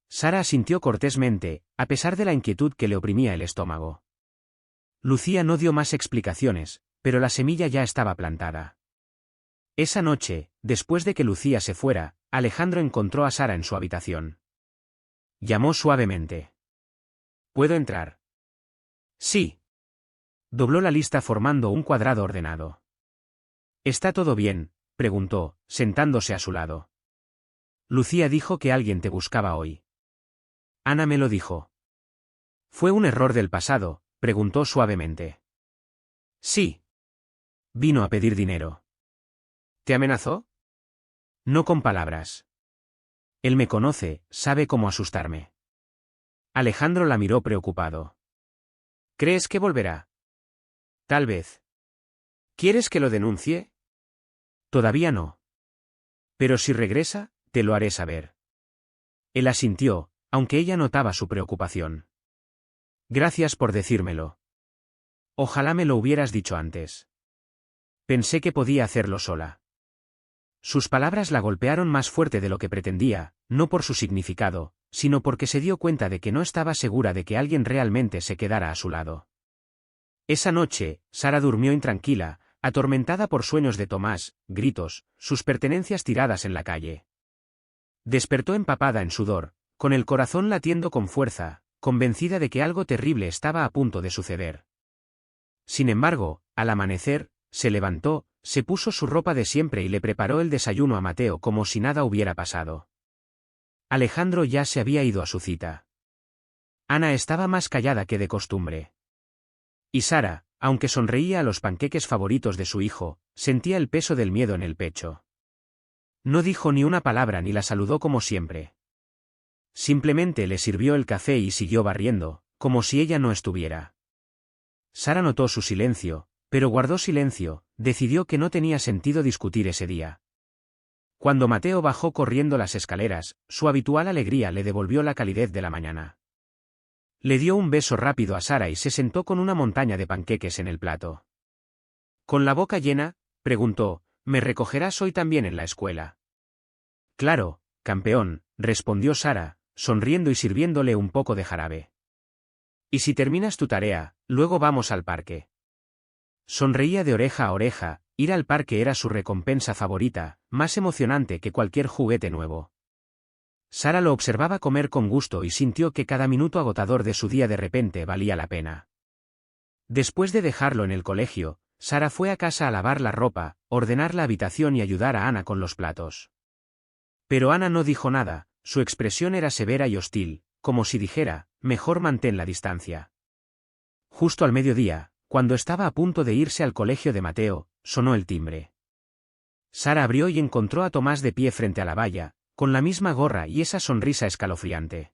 Sara asintió cortésmente, a pesar de la inquietud que le oprimía el estómago. Lucía no dio más explicaciones, pero la semilla ya estaba plantada. Esa noche, después de que Lucía se fuera, Alejandro encontró a Sara en su habitación. Llamó suavemente. ¿Puedo entrar? Sí. Dobló la lista formando un cuadrado ordenado. ¿Está todo bien?, preguntó, sentándose a su lado. Lucía dijo que alguien te buscaba hoy. Ana me lo dijo. ¿Fue un error del pasado?, preguntó suavemente. Sí. Vino a pedir dinero. ¿Te amenazó? No con palabras. Él me conoce, sabe cómo asustarme. Alejandro la miró preocupado. ¿Crees que volverá? Tal vez. ¿Quieres que lo denuncie? Todavía no. Pero si regresa, te lo haré saber. Él asintió, aunque ella notaba su preocupación. Gracias por decírmelo. Ojalá me lo hubieras dicho antes. Pensé que podía hacerlo sola. Sus palabras la golpearon más fuerte de lo que pretendía, no por su significado, sino porque se dio cuenta de que no estaba segura de que alguien realmente se quedara a su lado. Esa noche, Sara durmió intranquila, atormentada por sueños de Tomás, gritos, sus pertenencias tiradas en la calle. Despertó empapada en sudor, con el corazón latiendo con fuerza, convencida de que algo terrible estaba a punto de suceder. Sin embargo, al amanecer, se levantó, se puso su ropa de siempre y le preparó el desayuno a Mateo como si nada hubiera pasado. Alejandro ya se había ido a su cita. Ana estaba más callada que de costumbre. Y Sara, aunque sonreía a los panqueques favoritos de su hijo, sentía el peso del miedo en el pecho. No dijo ni una palabra ni la saludó como siempre. Simplemente le sirvió el café y siguió barriendo, como si ella no estuviera. Sara notó su silencio, pero guardó silencio, decidió que no tenía sentido discutir ese día. Cuando Mateo bajó corriendo las escaleras, su habitual alegría le devolvió la calidez de la mañana. Le dio un beso rápido a Sara y se sentó con una montaña de panqueques en el plato. Con la boca llena, preguntó, ¿me recogerás hoy también en la escuela? Claro, campeón, respondió Sara, sonriendo y sirviéndole un poco de jarabe. Y si terminas tu tarea, luego vamos al parque. Sonreía de oreja a oreja, ir al parque era su recompensa favorita, más emocionante que cualquier juguete nuevo. Sara lo observaba comer con gusto y sintió que cada minuto agotador de su día de repente valía la pena. Después de dejarlo en el colegio, Sara fue a casa a lavar la ropa, ordenar la habitación y ayudar a Ana con los platos. Pero Ana no dijo nada, su expresión era severa y hostil, como si dijera, mejor mantén la distancia. Justo al mediodía, cuando estaba a punto de irse al colegio de Mateo, sonó el timbre. Sara abrió y encontró a Tomás de pie frente a la valla, con la misma gorra y esa sonrisa escalofriante.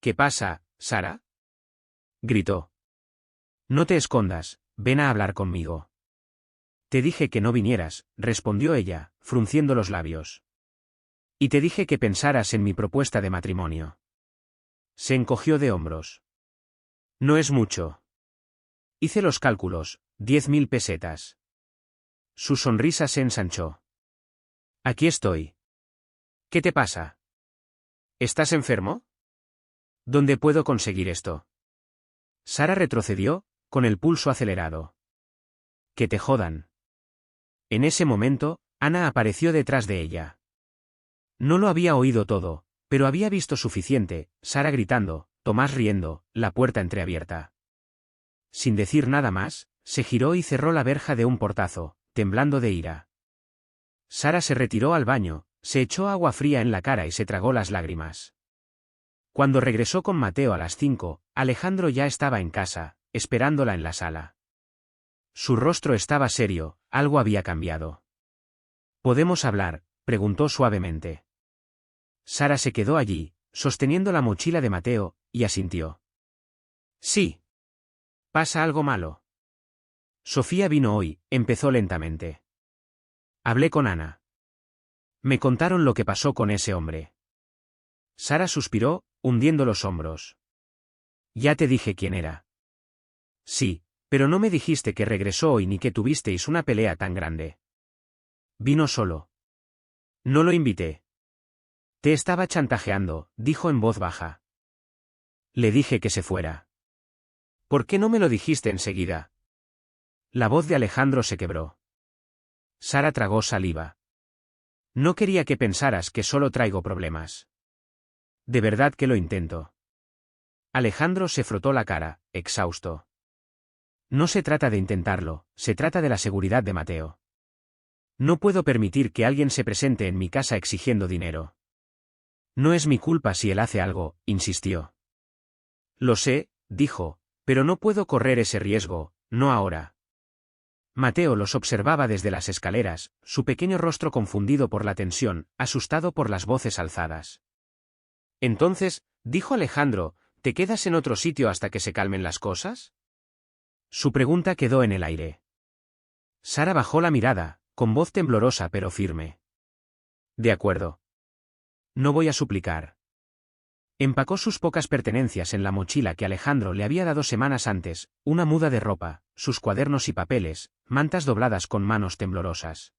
¿Qué pasa, Sara? Gritó. No te escondas, ven a hablar conmigo. Te dije que no vinieras, respondió ella, frunciendo los labios. Y te dije que pensaras en mi propuesta de matrimonio. Se encogió de hombros. No es mucho. Hice los cálculos, 10.000 pesetas. Su sonrisa se ensanchó. Aquí estoy. ¿Qué te pasa? ¿Estás enfermo? ¿Dónde puedo conseguir esto? Sara retrocedió, con el pulso acelerado. Que te jodan. En ese momento, Ana apareció detrás de ella. No lo había oído todo, pero había visto suficiente, Sara gritando, Tomás riendo, la puerta entreabierta. Sin decir nada más, se giró y cerró la verja de un portazo, temblando de ira. Sara se retiró al baño, se echó agua fría en la cara y se tragó las lágrimas. Cuando regresó con Mateo a las 5, Alejandro ya estaba en casa, esperándola en la sala. Su rostro estaba serio, algo había cambiado. ¿Podemos hablar?, preguntó suavemente. Sara se quedó allí, sosteniendo la mochila de Mateo, y asintió. Sí. ¿Pasa algo malo? Sofía vino hoy, empezó lentamente. Hablé con Ana. Me contaron lo que pasó con ese hombre. Sara suspiró, hundiendo los hombros. Ya te dije quién era. Sí, pero no me dijiste que regresó hoy ni que tuvisteis una pelea tan grande. Vino solo. No lo invité. Te estaba chantajeando, dijo en voz baja. Le dije que se fuera. ¿Por qué no me lo dijiste enseguida? La voz de Alejandro se quebró. Sara tragó saliva. No quería que pensaras que solo traigo problemas. De verdad que lo intento. Alejandro se frotó la cara, exhausto. No se trata de intentarlo, se trata de la seguridad de Mateo. No puedo permitir que alguien se presente en mi casa exigiendo dinero. No es mi culpa si él hace algo, insistió. Lo sé, dijo, pero no puedo correr ese riesgo, no ahora. Mateo los observaba desde las escaleras, su pequeño rostro confundido por la tensión, asustado por las voces alzadas. Entonces, dijo Alejandro, ¿te quedas en otro sitio hasta que se calmen las cosas? Su pregunta quedó en el aire. Sara bajó la mirada, con voz temblorosa pero firme. De acuerdo. No voy a suplicar. Empacó sus pocas pertenencias en la mochila que Alejandro le había dado semanas antes, una muda de ropa, sus cuadernos y papeles, mantas dobladas con manos temblorosas.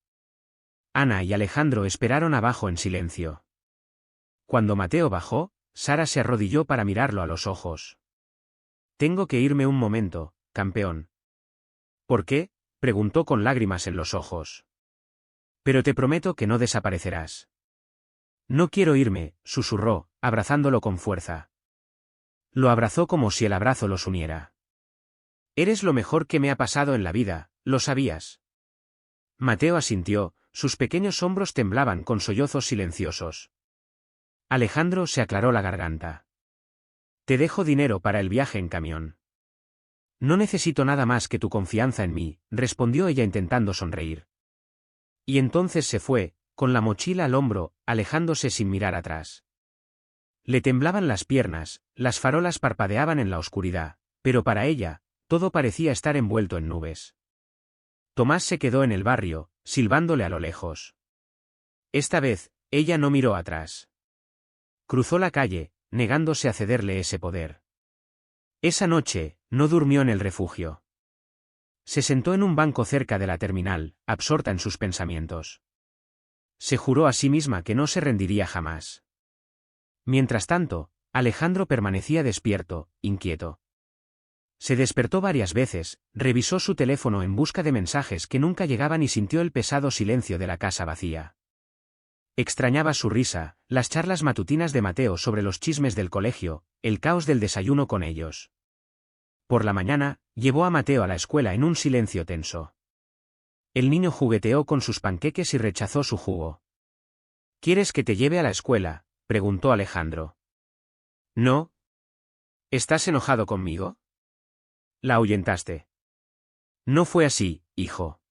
Ana y Alejandro esperaron abajo en silencio. Cuando Mateo bajó, Sara se arrodilló para mirarlo a los ojos. Tengo que irme un momento, campeón. ¿Por qué?, preguntó con lágrimas en los ojos. Pero te prometo que no desaparecerás. No quiero irme, susurró, abrazándolo con fuerza. Lo abrazó como si el abrazo los uniera. Eres lo mejor que me ha pasado en la vida, ¿lo sabías? Mateo asintió, sus pequeños hombros temblaban con sollozos silenciosos. Alejandro se aclaró la garganta. Te dejo dinero para el viaje en camión. No necesito nada más que tu confianza en mí, respondió ella intentando sonreír. Y entonces se fue, con la mochila al hombro, alejándose sin mirar atrás. Le temblaban las piernas, las farolas parpadeaban en la oscuridad, pero para ella, todo parecía estar envuelto en nubes. Tomás se quedó en el barrio, silbándole a lo lejos. Esta vez, ella no miró atrás. Cruzó la calle, negándose a cederle ese poder. Esa noche, no durmió en el refugio. Se sentó en un banco cerca de la terminal, absorta en sus pensamientos. Se juró a sí misma que no se rendiría jamás. Mientras tanto, Alejandro permanecía despierto, inquieto. Se despertó varias veces, revisó su teléfono en busca de mensajes que nunca llegaban y sintió el pesado silencio de la casa vacía. Extrañaba su risa, las charlas matutinas de Mateo sobre los chismes del colegio, el caos del desayuno con ellos. Por la mañana, llevó a Mateo a la escuela en un silencio tenso. El niño jugueteó con sus panqueques y rechazó su jugo. ¿Quieres que te lleve a la escuela?, preguntó Alejandro. No. ¿Estás enojado conmigo? La ahuyentaste. No fue así, hijo.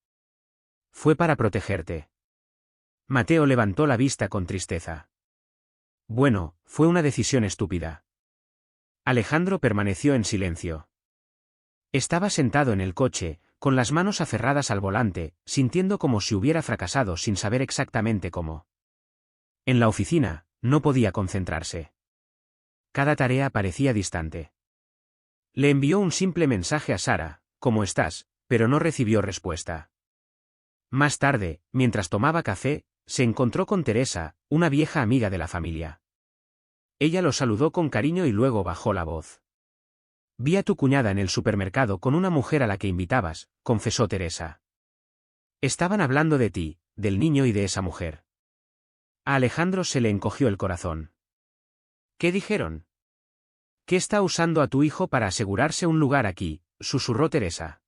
Fue para protegerte. Mateo levantó la vista con tristeza. Bueno, fue una decisión estúpida. Alejandro permaneció en silencio. Estaba sentado en el coche, con las manos aferradas al volante, sintiendo como si hubiera fracasado sin saber exactamente cómo. En la oficina, no podía concentrarse. Cada tarea parecía distante. Le envió un simple mensaje a Sara, ¿cómo estás?, pero no recibió respuesta. Más tarde, mientras tomaba café, se encontró con Teresa, una vieja amiga de la familia. Ella lo saludó con cariño y luego bajó la voz. Vi a tu cuñada en el supermercado con una mujer a la que invitabas, confesó Teresa. Estaban hablando de ti, del niño y de esa mujer. A Alejandro se le encogió el corazón. ¿Qué dijeron? ¿Qué está usando a tu hijo para asegurarse un lugar aquí?, susurró Teresa.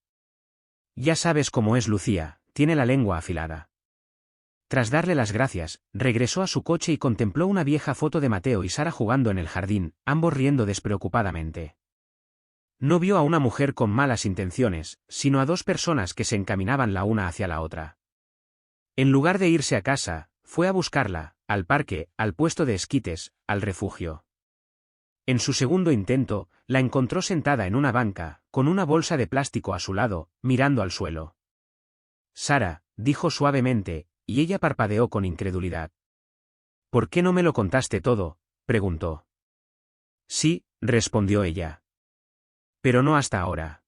Ya sabes cómo es Lucía, tiene la lengua afilada. Tras darle las gracias, regresó a su coche y contempló una vieja foto de Mateo y Sara jugando en el jardín, ambos riendo despreocupadamente. No vio a una mujer con malas intenciones, sino a dos personas que se encaminaban la una hacia la otra. En lugar de irse a casa, fue a buscarla, al parque, al puesto de esquites, al refugio. En su segundo intento, la encontró sentada en una banca, con una bolsa de plástico a su lado, mirando al suelo. Sara, dijo suavemente, y ella parpadeó con incredulidad. ¿Por qué no me lo contaste todo?, preguntó. Sí, respondió ella. Pero no hasta ahora.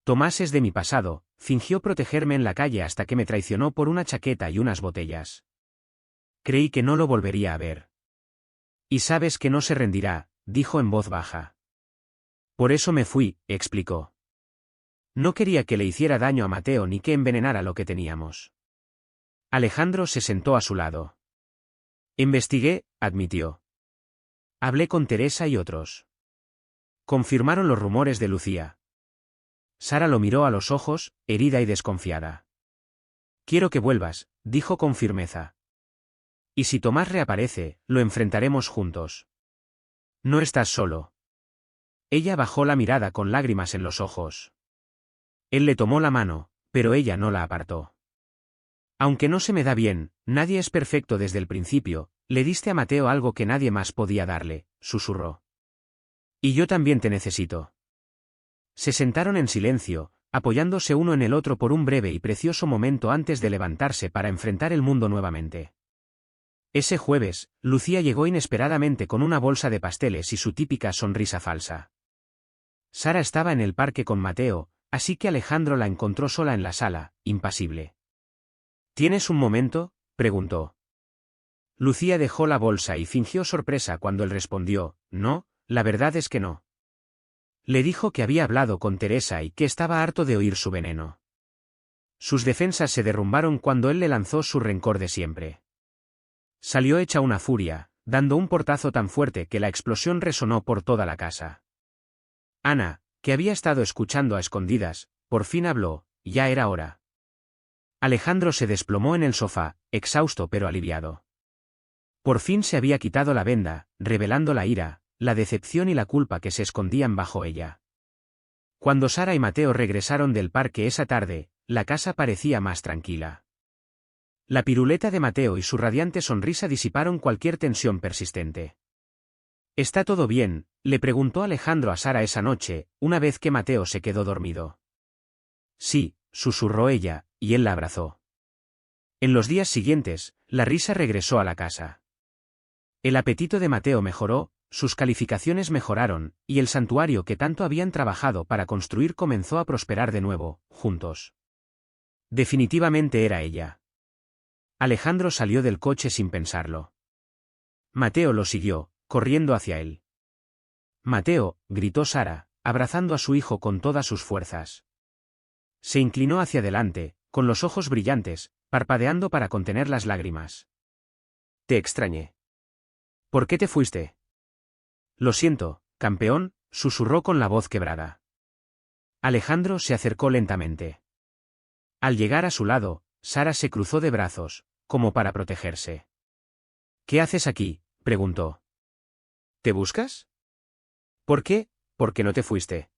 Tomás es de mi pasado, fingió protegerme en la calle hasta que me traicionó por una chaqueta y unas botellas. Creí que no lo volvería a ver. Y sabes que no se rendirá, dijo en voz baja. Por eso me fui, explicó. No quería que le hiciera daño a Mateo ni que envenenara lo que teníamos. Alejandro se sentó a su lado. Investigué, admitió. Hablé con Teresa y otros. Confirmaron los rumores de Lucía. Sara lo miró a los ojos, herida y desconfiada. Quiero que vuelvas, dijo con firmeza. Y si Tomás reaparece, lo enfrentaremos juntos. No estás solo. Ella bajó la mirada con lágrimas en los ojos. Él le tomó la mano, pero ella no la apartó. Aunque no se me da bien, nadie es perfecto desde el principio, le diste a Mateo algo que nadie más podía darle, susurró. Y yo también te necesito. Se sentaron en silencio, apoyándose uno en el otro por un breve y precioso momento antes de levantarse para enfrentar el mundo nuevamente. Ese jueves, Lucía llegó inesperadamente con una bolsa de pasteles y su típica sonrisa falsa. Sara estaba en el parque con Mateo, así que Alejandro la encontró sola en la sala, impasible. ¿Tienes un momento?, preguntó. Lucía dejó la bolsa y fingió sorpresa cuando él respondió, no, la verdad es que no. Le dijo que había hablado con Teresa y que estaba harto de oír su veneno. Sus defensas se derrumbaron cuando él le lanzó su rencor de siempre. Salió hecha una furia, dando un portazo tan fuerte que la explosión resonó por toda la casa. Ana, que había estado escuchando a escondidas, por fin habló, ya era hora. Alejandro se desplomó en el sofá, exhausto pero aliviado. Por fin se había quitado la venda, revelando la ira, la decepción y la culpa que se escondían bajo ella. Cuando Sara y Mateo regresaron del parque esa tarde, la casa parecía más tranquila. La piruleta de Mateo y su radiante sonrisa disiparon cualquier tensión persistente. ¿Está todo bien?, le preguntó Alejandro a Sara esa noche, una vez que Mateo se quedó dormido. Sí, susurró ella, y él la abrazó. En los días siguientes, la risa regresó a la casa. El apetito de Mateo mejoró, sus calificaciones mejoraron, y el santuario que tanto habían trabajado para construir comenzó a prosperar de nuevo, juntos. Definitivamente era ella. Alejandro salió del coche sin pensarlo. Mateo lo siguió, corriendo hacia él. «Mateo», gritó Sara, abrazando a su hijo con todas sus fuerzas. Se inclinó hacia adelante, con los ojos brillantes, parpadeando para contener las lágrimas. «Te extrañé. ¿Por qué te fuiste?» «Lo siento, campeón», susurró con la voz quebrada. Alejandro se acercó lentamente. Al llegar a su lado, Sara se cruzó de brazos, como para protegerse. «¿Qué haces aquí?», preguntó. «¿Te buscas?» «¿Por qué? ¿Por qué no te fuiste?»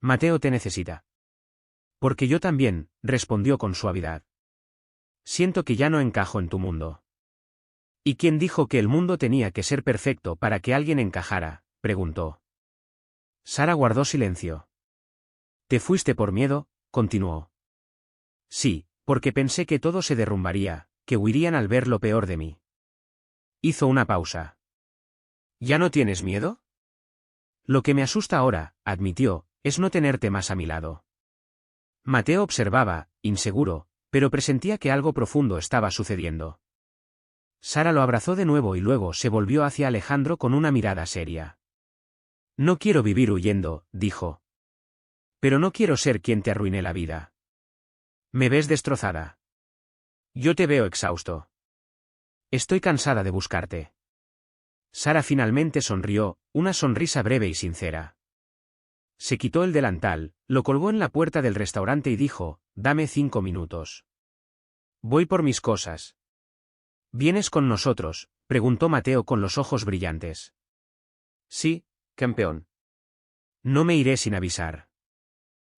«Mateo te necesita». «Porque yo también», respondió con suavidad. «Siento que ya no encajo en tu mundo». «¿Y quién dijo que el mundo tenía que ser perfecto para que alguien encajara?», preguntó. Sara guardó silencio. «¿Te fuiste por miedo?», continuó. «Sí, porque pensé que todo se derrumbaría, que huirían al ver lo peor de mí». Hizo una pausa. «¿Ya no tienes miedo?» «Lo que me asusta ahora», admitió, «es no tenerte más a mi lado». Mateo observaba, inseguro, pero presentía que algo profundo estaba sucediendo. Sara lo abrazó de nuevo y luego se volvió hacia Alejandro con una mirada seria. «No quiero vivir huyendo», dijo. «Pero no quiero ser quien te arruine la vida. Me ves destrozada. Yo te veo exhausto. Estoy cansada de buscarte». Sara finalmente sonrió, una sonrisa breve y sincera. Se quitó el delantal, lo colgó en la puerta del restaurante y dijo, «Dame 5 minutos. Voy por mis cosas». «¿Vienes con nosotros?», preguntó Mateo con los ojos brillantes. «Sí, campeón. No me iré sin avisar».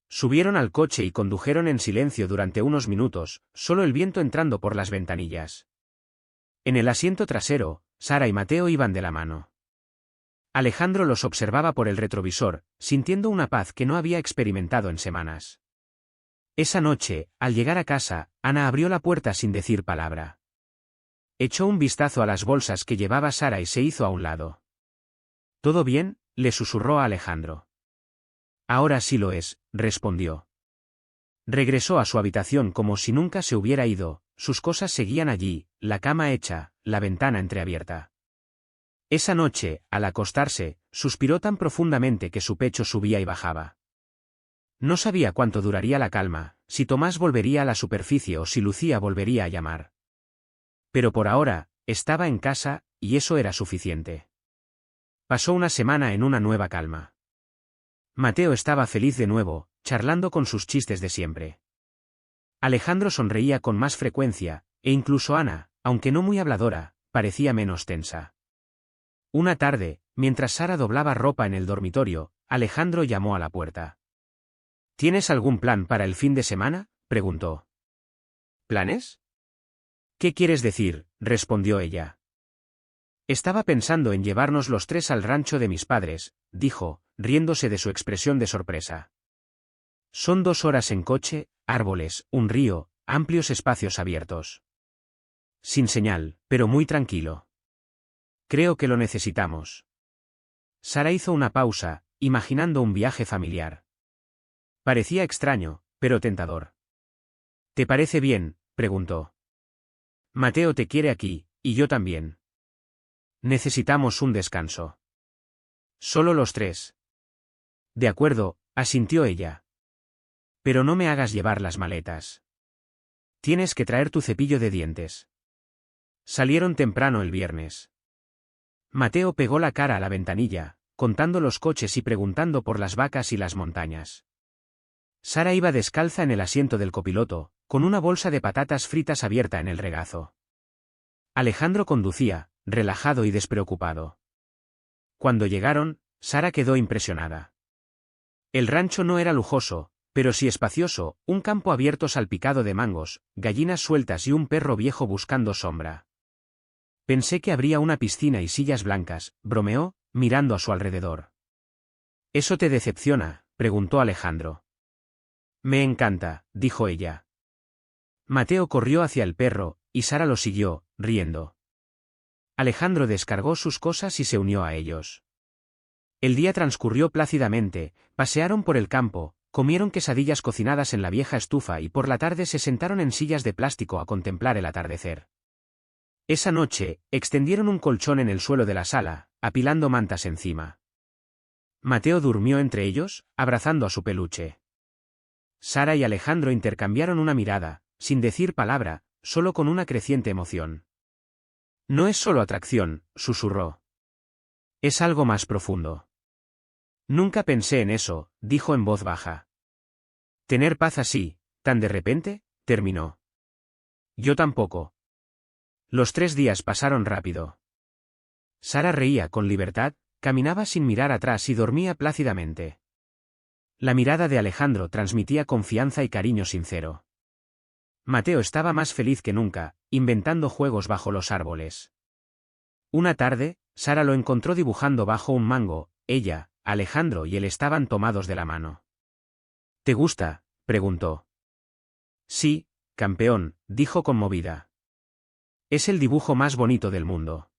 Subieron al coche y condujeron en silencio durante unos minutos, solo el viento entrando por las ventanillas. En el asiento trasero, Sara y Mateo iban de la mano. Alejandro los observaba por el retrovisor, sintiendo una paz que no había experimentado en semanas. Esa noche, al llegar a casa, Ana abrió la puerta sin decir palabra. Echó un vistazo a las bolsas que llevaba Sara y se hizo a un lado. «¿Todo bien?», le susurró a Alejandro. «Ahora sí lo es», respondió. Regresó a su habitación como si nunca se hubiera ido, sus cosas seguían allí, la cama hecha, la ventana entreabierta. Esa noche, al acostarse, suspiró tan profundamente que su pecho subía y bajaba. No sabía cuánto duraría la calma, si Tomás volvería a la superficie o si Lucía volvería a llamar. Pero por ahora, estaba en casa, y eso era suficiente. Pasó una semana en una nueva calma. Mateo estaba feliz de nuevo, charlando con sus chistes de siempre. Alejandro sonreía con más frecuencia, e incluso Ana, aunque no muy habladora, parecía menos tensa. Una tarde, mientras Sara doblaba ropa en el dormitorio, Alejandro llamó a la puerta. «¿Tienes algún plan para el fin de semana?», preguntó. «¿Planes?». «¿Qué quieres decir?», respondió ella. «Estaba pensando en llevarnos los 3 al rancho de mis padres», dijo, riéndose de su expresión de sorpresa. «Son 2 horas en coche, árboles, un río, amplios espacios abiertos. Sin señal, pero muy tranquilo. Creo que lo necesitamos». Sara hizo una pausa, imaginando un viaje familiar. Parecía extraño, pero tentador. «¿Te parece bien?», preguntó. «Mateo te quiere aquí, y yo también. Necesitamos un descanso. Solo los 3». «De acuerdo», asintió ella. «Pero no me hagas llevar las maletas. Tienes que traer tu cepillo de dientes». Salieron temprano el viernes. Mateo pegó la cara a la ventanilla, contando los coches y preguntando por las vacas y las montañas. Sara iba descalza en el asiento del copiloto, con una bolsa de patatas fritas abierta en el regazo. Alejandro conducía, relajado y despreocupado. Cuando llegaron, Sara quedó impresionada. El rancho no era lujoso, pero sí espacioso, un campo abierto salpicado de mangos, gallinas sueltas y un perro viejo buscando sombra. «Pensé que habría una piscina y sillas blancas», bromeó, mirando a su alrededor. «¿Eso te decepciona?», preguntó Alejandro. «Me encanta», dijo ella. Mateo corrió hacia el perro, y Sara lo siguió, riendo. Alejandro descargó sus cosas y se unió a ellos. El día transcurrió plácidamente, pasearon por el campo, comieron quesadillas cocinadas en la vieja estufa y por la tarde se sentaron en sillas de plástico a contemplar el atardecer. Esa noche, extendieron un colchón en el suelo de la sala, apilando mantas encima. Mateo durmió entre ellos, abrazando a su peluche. Sara y Alejandro intercambiaron una mirada, sin decir palabra, solo con una creciente emoción. No es solo atracción, susurró. Es algo más profundo. Nunca pensé en eso, dijo en voz baja. Tener paz así, tan de repente, terminó. Yo tampoco. Los 3 días pasaron rápido. Sara reía con libertad, caminaba sin mirar atrás y dormía plácidamente. La mirada de Alejandro transmitía confianza y cariño sincero. Mateo estaba más feliz que nunca, inventando juegos bajo los árboles. Una tarde, Sara lo encontró dibujando bajo un mango, ella, Alejandro y él estaban tomados de la mano. ¿Te gusta?, preguntó. Sí, campeón, dijo conmovida. Es el dibujo más bonito del mundo.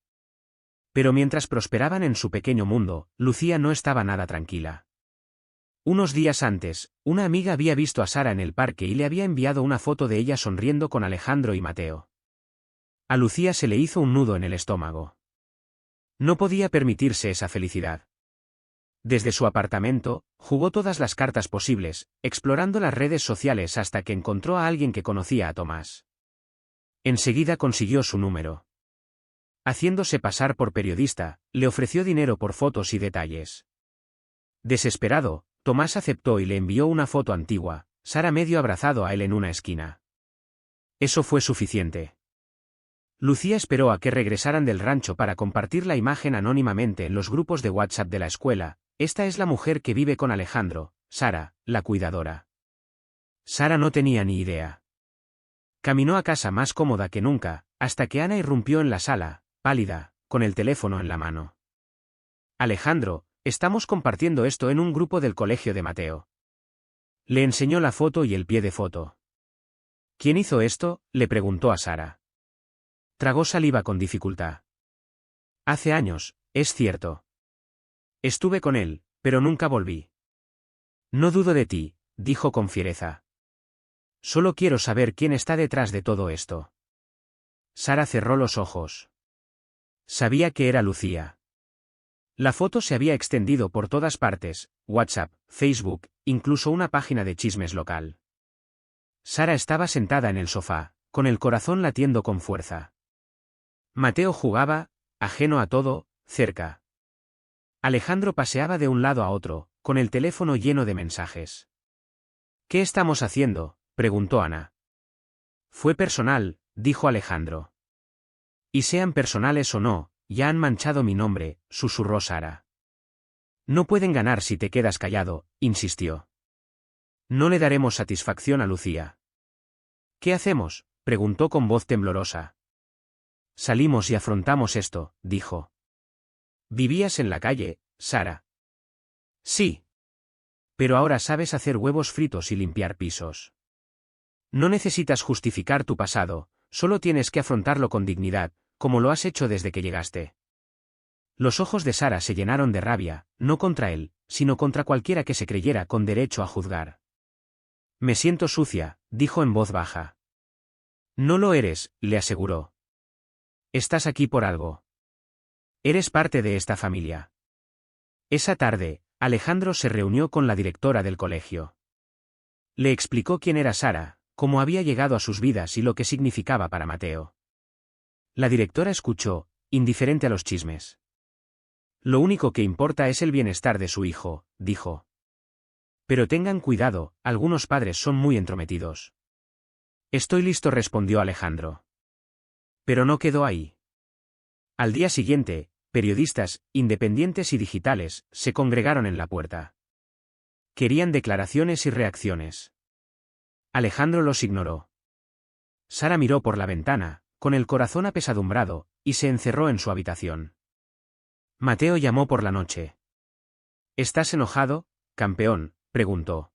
Pero mientras prosperaban en su pequeño mundo, Lucía no estaba nada tranquila. Unos días antes, una amiga había visto a Sara en el parque y le había enviado una foto de ella sonriendo con Alejandro y Mateo. A Lucía se le hizo un nudo en el estómago. No podía permitirse esa felicidad. Desde su apartamento, jugó todas las cartas posibles, explorando las redes sociales hasta que encontró a alguien que conocía a Tomás. Enseguida consiguió su número. Haciéndose pasar por periodista, le ofreció dinero por fotos y detalles. Desesperado, Tomás aceptó y le envió una foto antigua, Sara medio abrazado a él en una esquina. Eso fue suficiente. Lucía esperó a que regresaran del rancho para compartir la imagen anónimamente en los grupos de WhatsApp de la escuela. Esta es la mujer que vive con Alejandro, Sara, la cuidadora. Sara no tenía ni idea. Caminó a casa más cómoda que nunca, hasta que Ana irrumpió en la sala, pálida, con el teléfono en la mano. Alejandro, estamos compartiendo esto en un grupo del colegio de Mateo. Le enseñó la foto y el pie de foto. ¿Quién hizo esto?, le preguntó a Sara. Tragó saliva con dificultad. Hace años, es cierto. Estuve con él, pero nunca volví. No dudo de ti, dijo con fiereza. Solo quiero saber quién está detrás de todo esto. Sara cerró los ojos. Sabía que era Lucía. La foto se había extendido por todas partes, WhatsApp, Facebook, incluso una página de chismes local. Sara estaba sentada en el sofá, con el corazón latiendo con fuerza. Mateo jugaba, ajeno a todo, cerca. Alejandro paseaba de un lado a otro, con el teléfono lleno de mensajes. ¿Qué estamos haciendo?, preguntó Ana. Fue personal, dijo Alejandro. Y sean personales o no, ya han manchado mi nombre, susurró Sara. No pueden ganar si te quedas callado, insistió. No le daremos satisfacción a Lucía. ¿Qué hacemos?, preguntó con voz temblorosa. Salimos y afrontamos esto, dijo. ¿Vivías en la calle, Sara? Sí. Pero ahora sabes hacer huevos fritos y limpiar pisos. No necesitas justificar tu pasado, solo tienes que afrontarlo con dignidad, como lo has hecho desde que llegaste. Los ojos de Sara se llenaron de rabia, no contra él, sino contra cualquiera que se creyera con derecho a juzgar. Me siento sucia, dijo en voz baja. No lo eres, le aseguró. Estás aquí por algo. Eres parte de esta familia. Esa tarde, Alejandro se reunió con la directora del colegio. Le explicó quién era Sara, cómo había llegado a sus vidas y lo que significaba para Mateo. La directora escuchó, indiferente a los chismes. Lo único que importa es el bienestar de su hijo, dijo. Pero tengan cuidado, algunos padres son muy entrometidos. Estoy listo, respondió Alejandro. Pero no quedó ahí. Al día siguiente, periodistas, independientes y digitales, se congregaron en la puerta. Querían declaraciones y reacciones. Alejandro los ignoró. Sara miró por la ventana, con el corazón apesadumbrado, y se encerró en su habitación. Mateo llamó por la noche. ¿Estás enojado, campeón?, preguntó.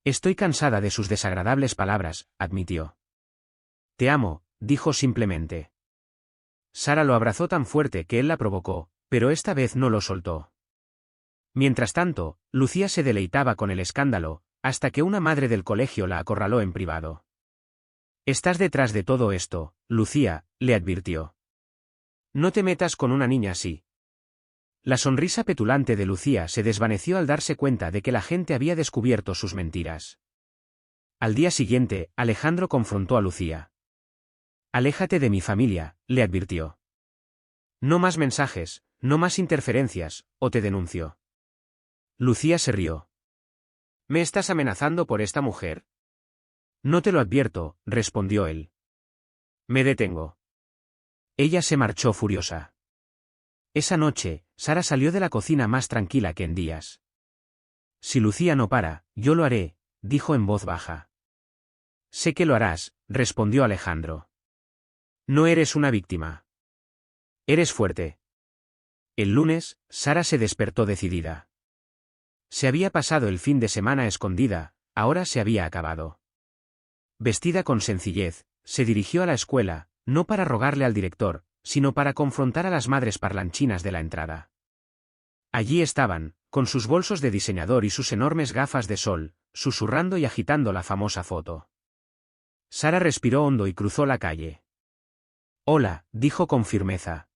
Estoy cansada de sus desagradables palabras, admitió. Te amo, dijo simplemente. Sara lo abrazó tan fuerte que él la provocó, pero esta vez no lo soltó. Mientras tanto, Lucía se deleitaba con el escándalo, hasta que una madre del colegio la acorraló en privado. «Estás detrás de todo esto, Lucía», le advirtió. «No te metas con una niña así». La sonrisa petulante de Lucía se desvaneció al darse cuenta de que la gente había descubierto sus mentiras. Al día siguiente, Alejandro confrontó a Lucía. «Aléjate de mi familia», le advirtió. «No más mensajes, no más interferencias, o te denuncio». Lucía se rió. «¿Me estás amenazando por esta mujer?» «No te lo advierto», respondió él. «Me detengo». Ella se marchó furiosa. Esa noche, Sara salió de la cocina más tranquila que en días. «Si Lucía no para, yo lo haré», dijo en voz baja. «Sé que lo harás», respondió Alejandro. «No eres una víctima. Eres fuerte». El lunes, Sara se despertó decidida. Se había pasado el fin de semana escondida, ahora se había acabado. Vestida con sencillez, se dirigió a la escuela, no para rogarle al director, sino para confrontar a las madres parlanchinas de la entrada. Allí estaban, con sus bolsos de diseñador y sus enormes gafas de sol, susurrando y agitando la famosa foto. Sara respiró hondo y cruzó la calle. «Hola», dijo con firmeza.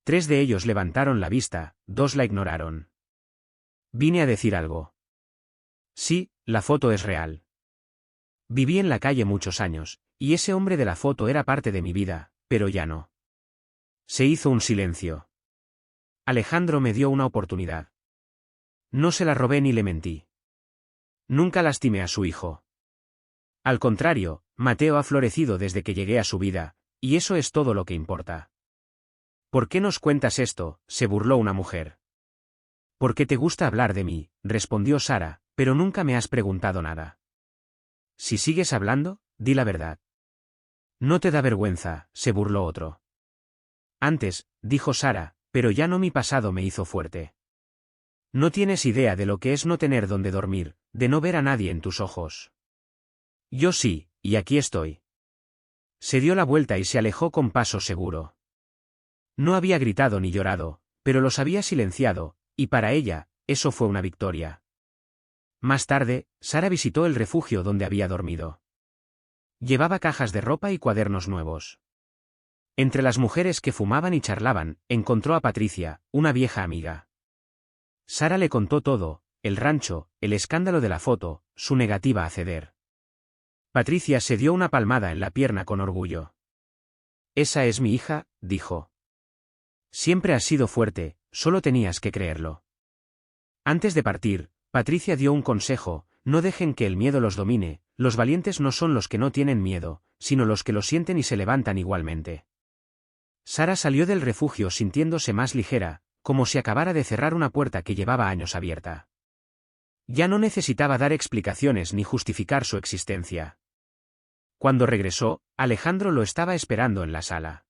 3 de ellos levantaron la vista, 2 la ignoraron. «Vine a decir algo». «Sí, la foto es real. Viví en la calle muchos años, y ese hombre de la foto era parte de mi vida, pero ya no». Se hizo un silencio. Alejandro me dio una oportunidad. No se la robé ni le mentí. Nunca lastimé a su hijo. Al contrario, Mateo ha florecido desde que llegué a su vida, y eso es todo lo que importa. «¿Por qué nos cuentas esto?», se burló una mujer. «Porque te gusta hablar de mí», respondió Sara, «pero nunca me has preguntado nada». «Si sigues hablando, di la verdad». «No te da vergüenza», se burló otro. «Antes», dijo Sara, «pero ya no, mi pasado me hizo fuerte». «No tienes idea de lo que es no tener donde dormir, de no ver a nadie en tus ojos». «Yo sí, y aquí estoy». Se dio la vuelta y se alejó con paso seguro. No había gritado ni llorado, pero los había silenciado, y para ella, eso fue una victoria. Más tarde, Sara visitó el refugio donde había dormido. Llevaba cajas de ropa y cuadernos nuevos. Entre las mujeres que fumaban y charlaban, encontró a Patricia, una vieja amiga. Sara le contó todo, el rancho, el escándalo de la foto, su negativa a ceder. Patricia se dio una palmada en la pierna con orgullo. «Esa es mi hija», dijo. «Siempre has sido fuerte, solo tenías que creerlo». Antes de partir, Patricia dio un consejo: «No dejen que el miedo los domine, los valientes no son los que no tienen miedo, sino los que lo sienten y se levantan igualmente». Sara salió del refugio sintiéndose más ligera, como si acabara de cerrar una puerta que llevaba años abierta. Ya no necesitaba dar explicaciones ni justificar su existencia. Cuando regresó, Alejandro lo estaba esperando en la sala.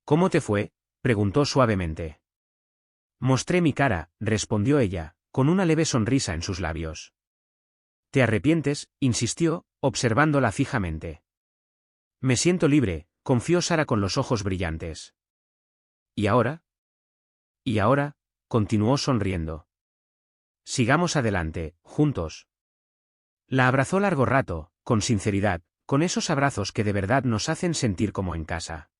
«¿Cómo te fue?», preguntó suavemente. «Mostré mi cara», respondió ella, con una leve sonrisa en sus labios. «¿Te arrepientes?», insistió, observándola fijamente. «Me siento libre», confió Sara con los ojos brillantes. «¿Y ahora?». «Y ahora», continuó sonriendo. «Sigamos adelante, juntos». La abrazó largo rato, con sinceridad, con esos abrazos que de verdad nos hacen sentir como en casa.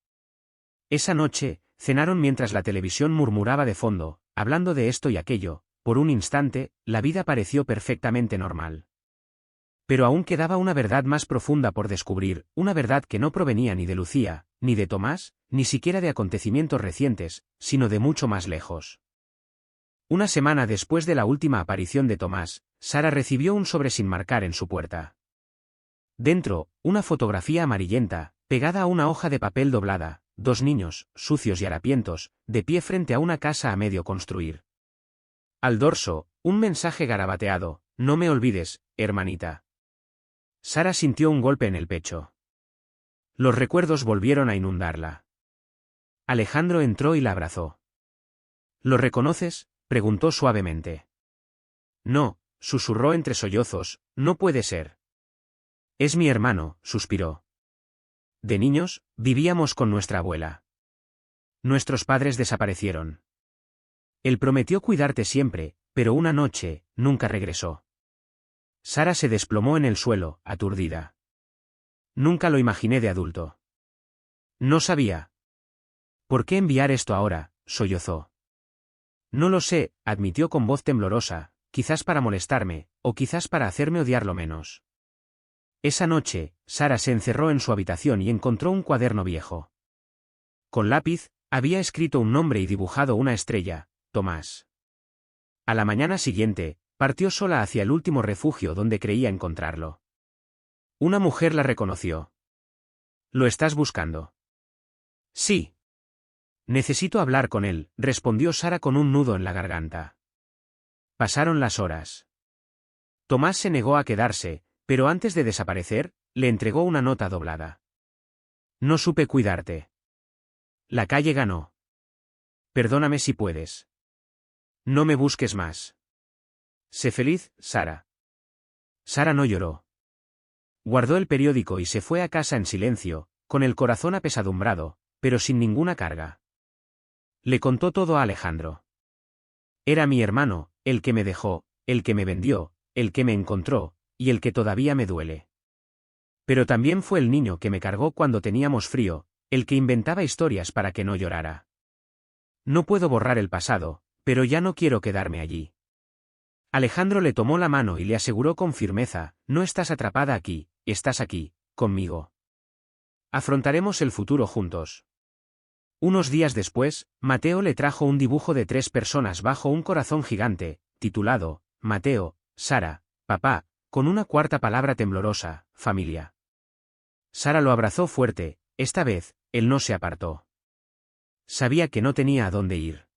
Esa noche, cenaron mientras la televisión murmuraba de fondo, hablando de esto y aquello. Por un instante, la vida pareció perfectamente normal. Pero aún quedaba una verdad más profunda por descubrir, una verdad que no provenía ni de Lucía, ni de Tomás, ni siquiera de acontecimientos recientes, sino de mucho más lejos. Una semana después de la última aparición de Tomás, Sara recibió un sobre sin marcar en su puerta. Dentro, una fotografía amarillenta, pegada a una hoja de papel doblada, 2 niños, sucios y harapientos, de pie frente a una casa a medio construir. Al dorso, un mensaje garabateado: «No me olvides, hermanita». Sara sintió un golpe en el pecho. Los recuerdos volvieron a inundarla. Alejandro entró y la abrazó. «¿Lo reconoces?», preguntó suavemente. «No», susurró entre sollozos, «no puede ser». «Es mi hermano», suspiró. «De niños, vivíamos con nuestra abuela. Nuestros padres desaparecieron. Él prometió cuidarte siempre, pero una noche, nunca regresó. Sara se desplomó en el suelo, aturdida. Nunca lo imaginé de adulto. No sabía. ¿Por qué enviar esto ahora?, sollozó. No lo sé, admitió con voz temblorosa, quizás para molestarme, o quizás para hacerme odiarlo menos. Esa noche, Sara se encerró en su habitación y encontró un cuaderno viejo. Con lápiz, había escrito un nombre y dibujado una estrella, Tomás. A la mañana siguiente, partió sola hacia el último refugio donde creía encontrarlo. Una mujer la reconoció. ¿Lo estás buscando? Sí. Necesito hablar con él, respondió Sara con un nudo en la garganta. Pasaron las horas. Tomás se negó a quedarse, pero antes de desaparecer, le entregó una nota doblada. No supe cuidarte. La calle ganó. Perdóname si puedes. No me busques más. Sé feliz, Sara. Sara no lloró. Guardó el periódico y se fue a casa en silencio, con el corazón apesadumbrado, pero sin ninguna carga. Le contó todo a Alejandro. Era mi hermano, el que me dejó, el que me vendió, el que me encontró, y el que todavía me duele. Pero también fue el niño que me cargó cuando teníamos frío, el que inventaba historias para que no llorara. No puedo borrar el pasado, pero ya no quiero quedarme allí. Alejandro le tomó la mano y le aseguró con firmeza, no estás atrapada aquí, estás aquí, conmigo. Afrontaremos el futuro juntos. Unos días después, Mateo le trajo un dibujo de 3 personas bajo un corazón gigante, titulado, Mateo, Sara, papá, con una cuarta palabra temblorosa, familia. Sara lo abrazó fuerte, esta vez, él no se apartó. Sabía que no tenía a dónde ir.